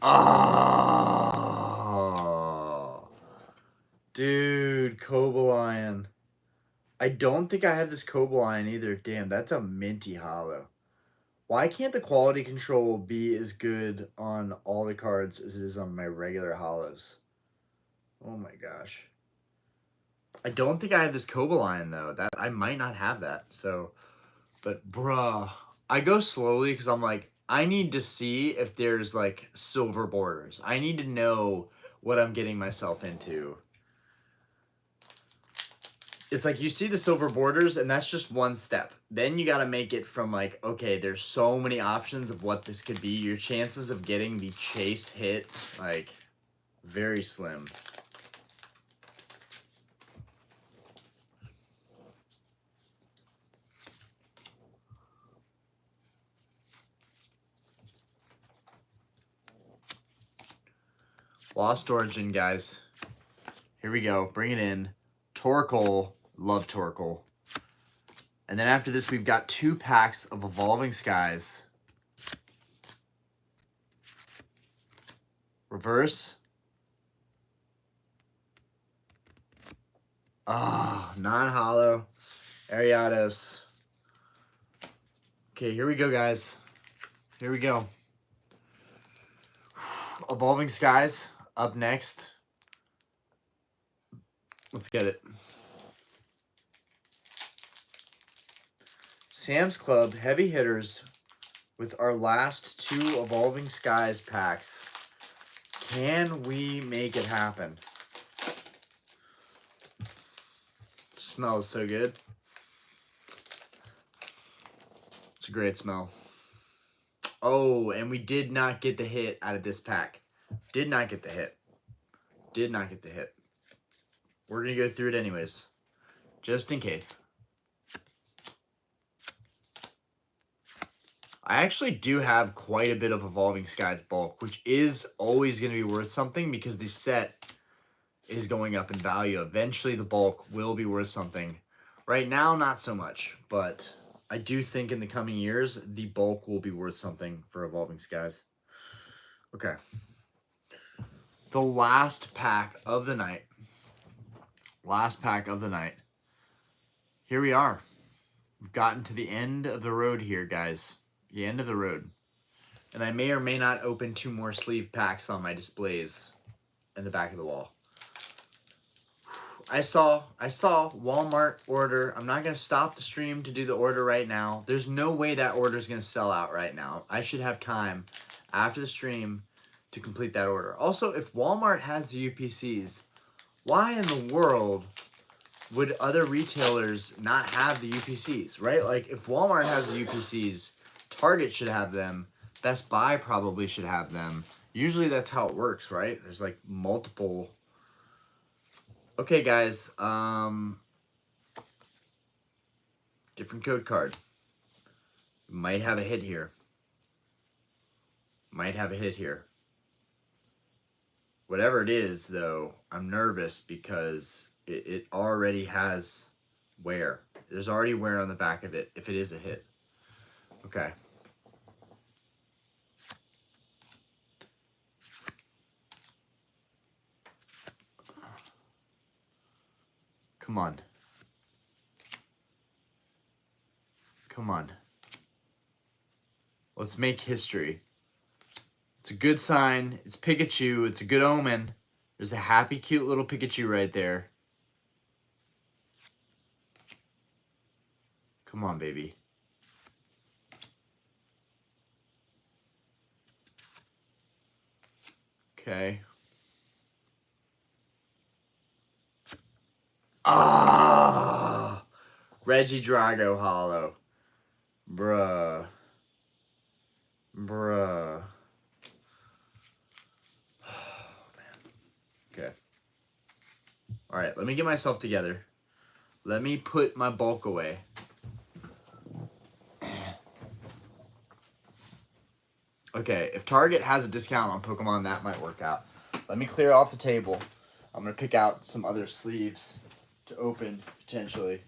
Oh, dude, Cobalion. I don't think I have this Cobalion either. Damn, that's a minty hollow. Why can't the quality control be as good on all the cards as it is on my regular holos? Oh my gosh. I don't think I have this Cobaline though. That I might not have that. So, but bruh, I go slowly because I'm like, I need to see if there's like silver borders. I need to know what I'm getting myself into. It's like you see the silver borders and that's just one step. Then you got to make it from like, okay, there's so many options of what this could be. Your chances of getting the chase hit, like, very slim. Lost Origin, guys. Here we go. Bring it in. Torkoal. Love Torkoal. And then after this, we've got 2 packs of Evolving Skies. Reverse. Ah, non-holo. Ariados. Okay, here we go, guys. Here we go. Evolving Skies up next. Let's get it. Sam's Club heavy hitters with our last 2 Evolving Skies packs. Can we make it happen? Smells so good. It's a great smell. Oh, and we did not get the hit out of this pack. Did not get the hit. Did not get the hit. We're going to go through it anyways. Just in case. I actually do have quite a bit of Evolving Skies bulk, which is always going to be worth something because the set is going up in value. Eventually, the bulk will be worth something. Right now, not so much, but I do think in the coming years, the bulk will be worth something for Evolving Skies. Okay. The last pack of the night. Last pack of the night. Here we are. We've gotten to the end of the road here, guys. The end of the road. And I may or may not open 2 more sleeve packs on my displays in the back of the wall. I saw Walmart order. I'm not going to stop the stream to do the order right now. There's no way that order is going to sell out right now. I should have time after the stream to complete that order. Also, if Walmart has the UPCs, why in the world would other retailers not have the UPCs, right? Like, if Walmart has the UPCs, Target should have them. Best Buy probably should have them. Usually that's how it works, right? There's like multiple. Okay, guys. Different code card. Might have a hit here. Might have a hit here. Whatever it is, though, I'm nervous because it already has wear. There's already wear on the back of it if it is a hit. Okay. Come on. Come on. Let's make history. It's a good sign. It's Pikachu. It's a good omen. There's a happy, cute little Pikachu right there. Come on, baby. Okay. Ah! Reggie Drago Hollow. Bruh. Bruh. Oh, man. Okay. Alright, let me get myself together. Let me put my bulk away. Okay, if Target has a discount on Pokemon, that might work out. Let me clear off the table. I'm going to pick out some other sleeves to open, potentially.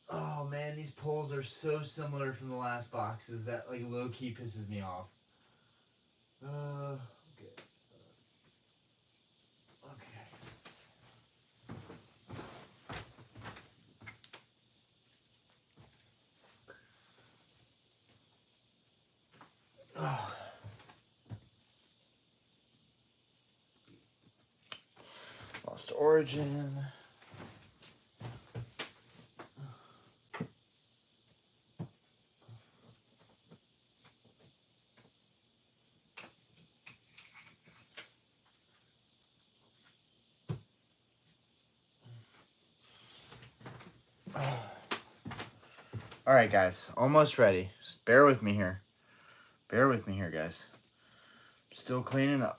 Oh, man, these pulls are so similar from the last boxes that, like, low-key pisses me off. Okay. Okay. Lost Origin. All right, guys, almost ready. Just bear with me here. Bear with me here, guys. Still cleaning up.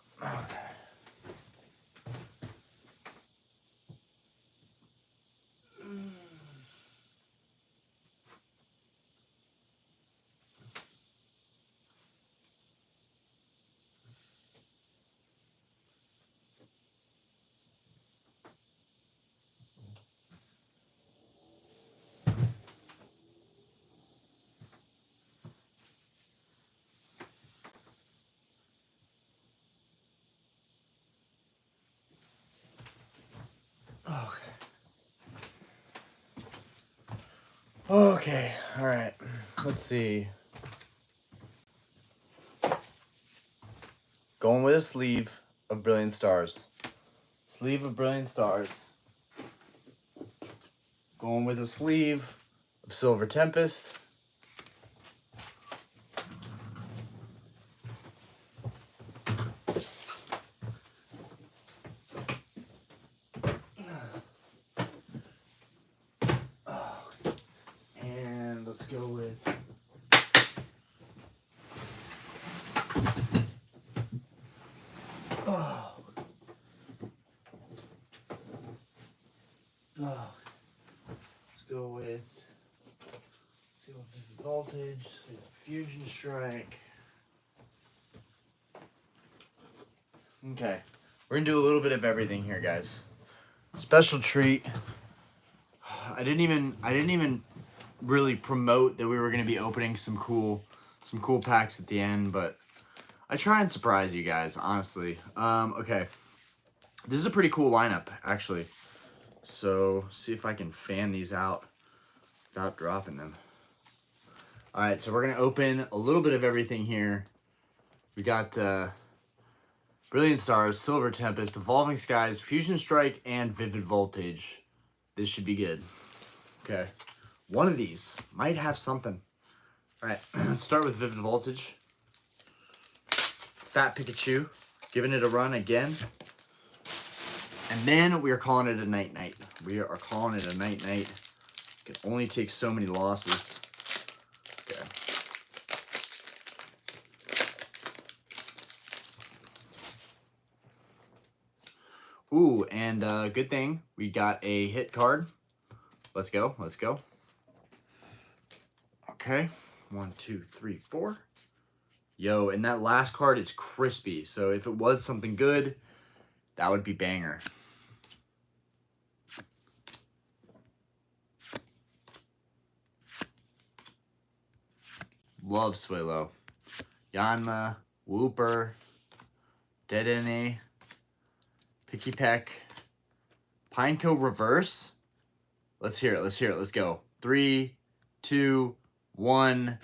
Okay, all right. Let's see. Going with a sleeve of Brilliant Stars. Sleeve of Brilliant Stars. Going with a sleeve of Silver Tempest. And let's go with let's go with Vivid Voltage, Fusion Strike. Okay, we're gonna do a little bit of everything here, guys. Special treat. I didn't even really promote that we were gonna be opening some cool packs at the end, but I try and surprise you guys, honestly. Okay, this is a pretty cool lineup, actually. So see if I can fan these out without dropping them. All right, so we're gonna open a little bit of everything here. We got Brilliant Stars, Silver Tempest, Evolving Skies, Fusion Strike, and Vivid Voltage. This should be good. Okay, one of these might have something. All right, let's start with Vivid Voltage. Fat Pikachu, giving it a run again. And then we are calling it a night-night. We are calling it a night-night. Can only take so many losses. Okay. Ooh, and good thing we got a hit card. Let's go, let's go. Okay, 1, 2, 3, 4. Yo, and that last card is crispy. So if it was something good, that would be banger. Love Swalo. Yanma, Wooper, Dedenne, Picky Peck, Pineco Reverse. Let's hear it, let's hear it, let's go. 3, 2, 1.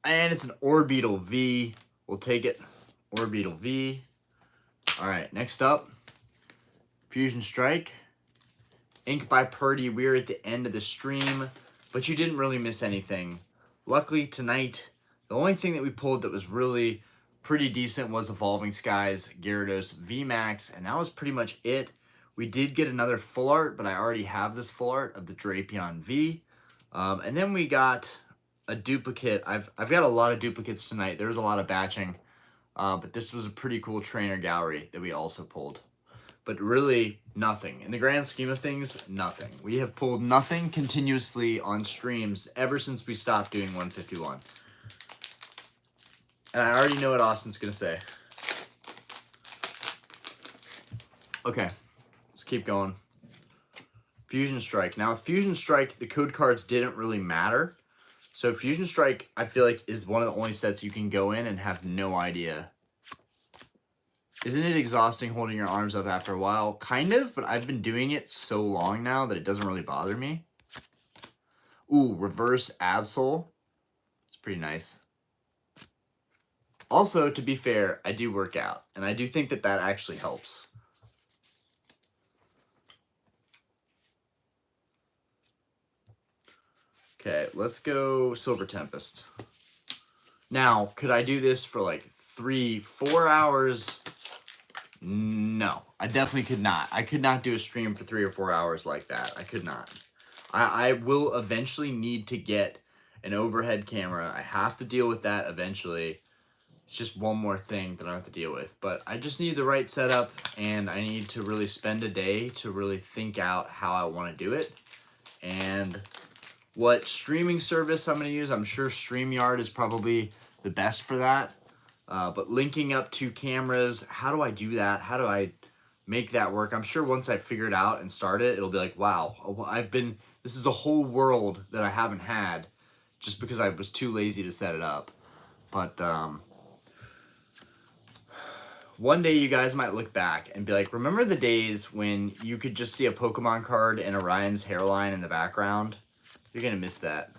And it's an Orbeetle V. We'll take it. Orbeetle V. All right, next up, Fusion Strike. Ink by Purdy. We're at the end of the stream, but you didn't really miss anything. Luckily tonight, the only thing that we pulled that was really pretty decent was Evolving Skies, Gyarados, VMAX, and that was pretty much it. We did get another full art, but I already have this full art of the Drapion V. And then we got a duplicate. I've got a lot of duplicates tonight. There was a lot of batching, but this was a pretty cool trainer gallery that we also pulled. But really, nothing. In the grand scheme of things, nothing. We have pulled nothing continuously on streams ever since we stopped doing 151. And I already know what Austin's going to say. Okay, let's keep going. Fusion Strike. Now, with Fusion Strike, the code cards didn't really matter. So Fusion Strike, I feel like, is one of the only sets you can go in and have no idea. Isn't it exhausting holding your arms up after a while? Kind of, but I've been doing it so long now that it doesn't really bother me. Ooh, Reverse Absol. It's pretty nice. Also, to be fair, I do work out, and I do think that that actually helps. Okay, let's go Silver Tempest. Now, could I do this for like 3-4 hours? No, I definitely could not. I could not do a stream for 3 or 4 hours like that. I could not. I will eventually need to get an overhead camera. I have to deal with that eventually. It's just one more thing that I have to deal with. But I just need the right setup, and I need to really spend a day to really think out how I want to do it. And what streaming service I'm going to use, I'm sure StreamYard is probably the best for that. But linking up 2 cameras, how do I do that? How do I make that work? I'm sure once I figure it out and start it, it'll be like, wow, this is a whole world that I haven't had just because I was too lazy to set it up. But one day you guys might look back and be like, remember the days when you could just see a Pokemon card and Orion's hairline in the background? You're going to miss that.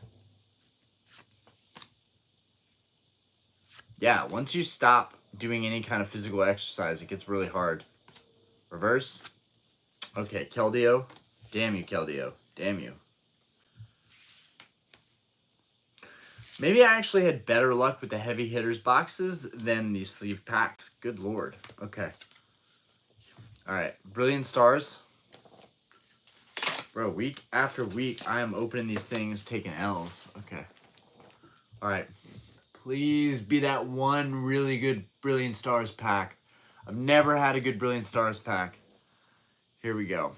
Yeah, once you stop doing any kind of physical exercise, it gets really hard. Reverse. Okay, Keldeo. Damn you, Keldeo. Damn you. Maybe I actually had better luck with the heavy hitters boxes than these sleeve packs. Good lord. Okay. Alright, Brilliant Stars. Bro, week after week, I am opening these things, taking L's. Okay. Alright. Please be that one really good Brilliant Stars pack. I've never had a good Brilliant Stars pack. Here we go.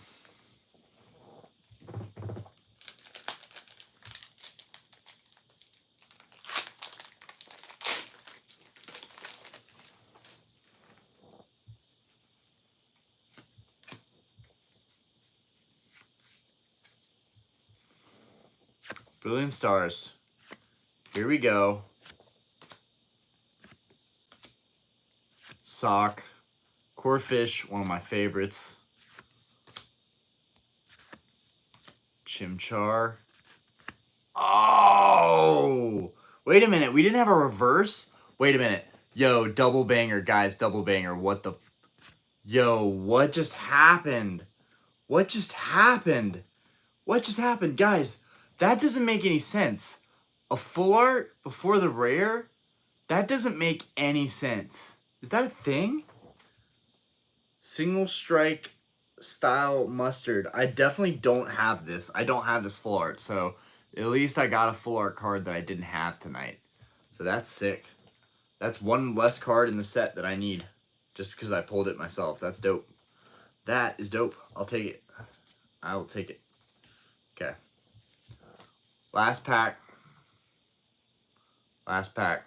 Brilliant Stars. Here we go. Sock. Corfish, one of my favorites. Chimchar. Oh! Wait a minute. We didn't have a reverse? Wait a minute. Yo, double banger, guys. Double banger. What the... Yo, what just happened? What just happened? What just happened? Guys, that doesn't make any sense. A full art before the rare? That doesn't make any sense. Is that a thing? Single strike style mustard. I definitely don't have this. I don't have this full art, so at least I got a full art card that I didn't have tonight. So that's sick. That's one less card in the set that I need just because I pulled it myself. That's dope. That is dope. I'll take it. I will take it. Okay. Last pack. Last pack.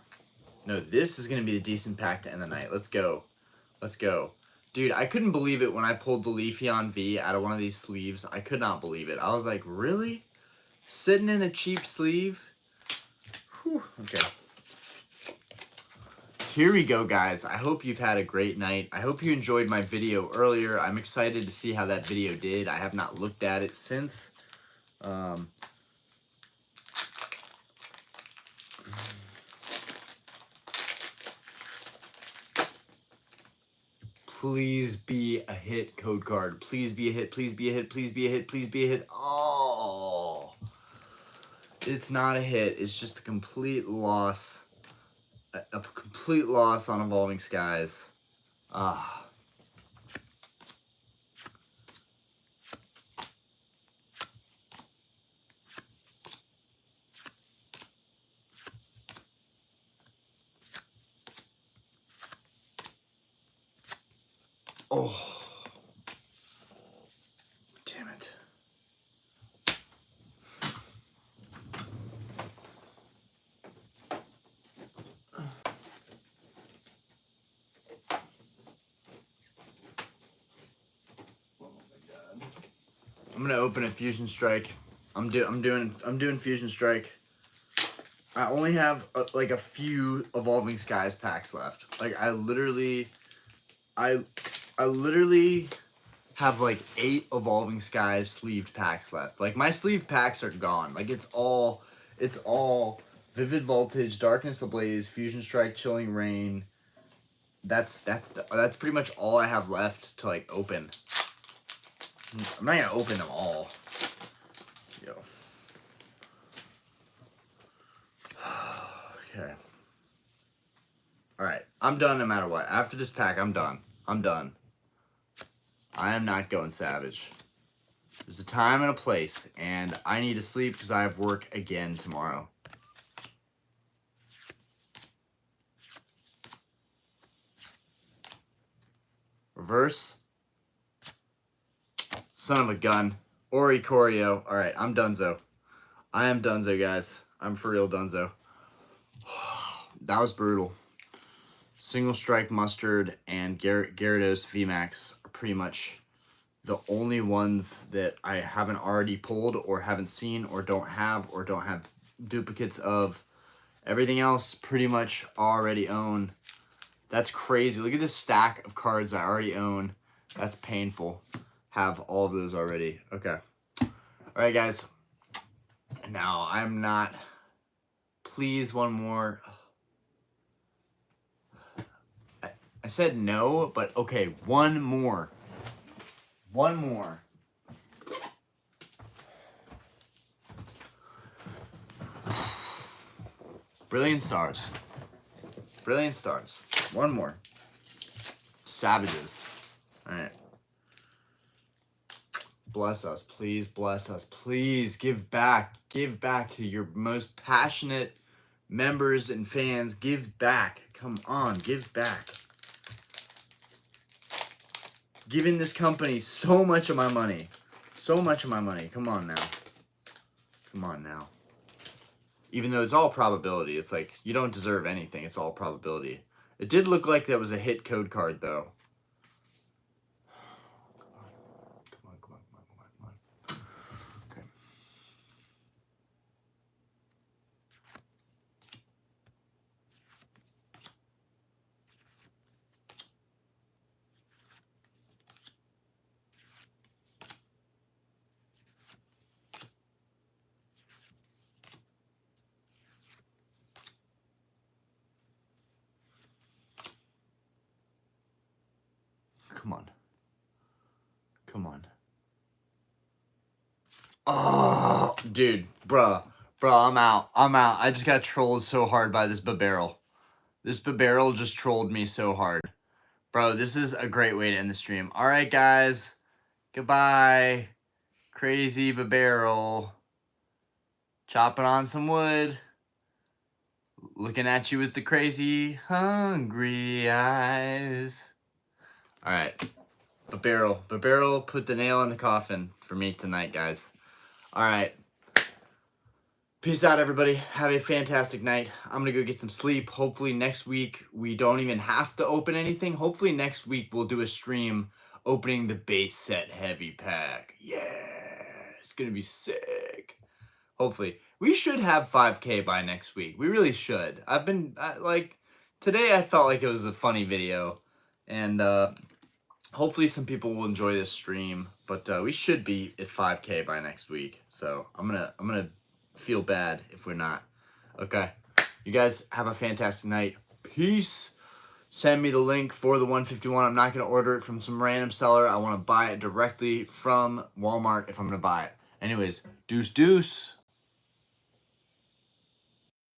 No, this is going to be the decent pack to end the night. Let's go. Let's go. Dude, I couldn't believe it when I pulled the Leafeon V out of one of these sleeves. I could not believe it. I was like, really? Sitting in a cheap sleeve? Whew. Okay. Here we go, guys. I hope you've had a great night. I hope you enjoyed my video earlier. I'm excited to see how that video did. I have not looked at it since. Please be a hit, code card. Please be a hit. Please be a hit. Please be a hit. Please be a hit. Oh. It's not a hit. It's just a complete loss. A complete loss on Evolving Skies. Ah. Oh. Damn it. I'm gonna open a Fusion Strike. I'm doing Fusion Strike. I only have like a few Evolving Skies packs left. Like I literally have like 8 Evolving Skies sleeved packs left. Like my sleeved packs are gone. Like it's all Vivid Voltage, Darkness Ablaze, Fusion Strike, Chilling Rain. That's pretty much all I have left to like open. I'm not gonna open them all. Yo. I'm done no matter what. After this pack, I'm done. I'm done. I am not going savage. There's a time and a place, and I need to sleep because I have work again tomorrow. Reverse. Son of a gun. Ori Corio. All right, I'm donezo. I am donezo, guys. I'm for real donezo. That was brutal. Single Strike Mustard and Gyarados VMAX are pretty much the only ones that I haven't already pulled or haven't seen or don't have duplicates of. Everything else pretty much already own. That's crazy. Look at this stack of cards I already own. That's painful. Have all of those already. Okay. All right, guys. Now, I'm not... Please, one more. I said no, but okay, one more. One more. Brilliant Stars. Brilliant Stars. One more. Savages. Alright. Bless us. Please bless us. Please give back. Give back to your most passionate members and fans. Give back. Come on. Give back. Giving this company so much of my money. So much of my money. Come on now. Come on now. Even though it's all probability. It's like, you don't deserve anything. It's all probability. It did look like that was a hit code card, though. Come on, come on, come on, come on, come on. Okay. Come on. Come on. Oh, dude. Bruh, I'm out. I'm out. I just got trolled so hard by this Babarrel. This Babarrel just trolled me so hard. Bro, this is a great way to end the stream. Alright, guys. Goodbye. Crazy Babarrel. Chopping on some wood. Looking at you with the crazy, hungry eyes. Alright. Babarrel put the nail in the coffin for me tonight, guys. Alright. Peace out, everybody. Have a fantastic night. I'm going to go get some sleep. Hopefully next week we don't even have to open anything. Hopefully next week we'll do a stream opening the base set heavy pack. Yeah. It's going to be sick. Hopefully. We should have 5K by next week. We really should. Today I felt like it was a funny video. And, hopefully some people will enjoy this stream, but we should be at 5K by next week. So I'm gonna feel bad if we're not. Okay, you guys have a fantastic night. Peace. Send me the link for the 151. I'm not gonna order it from some random seller. I want to buy it directly from Walmart if I'm gonna buy it. Anyways, deuce deuce.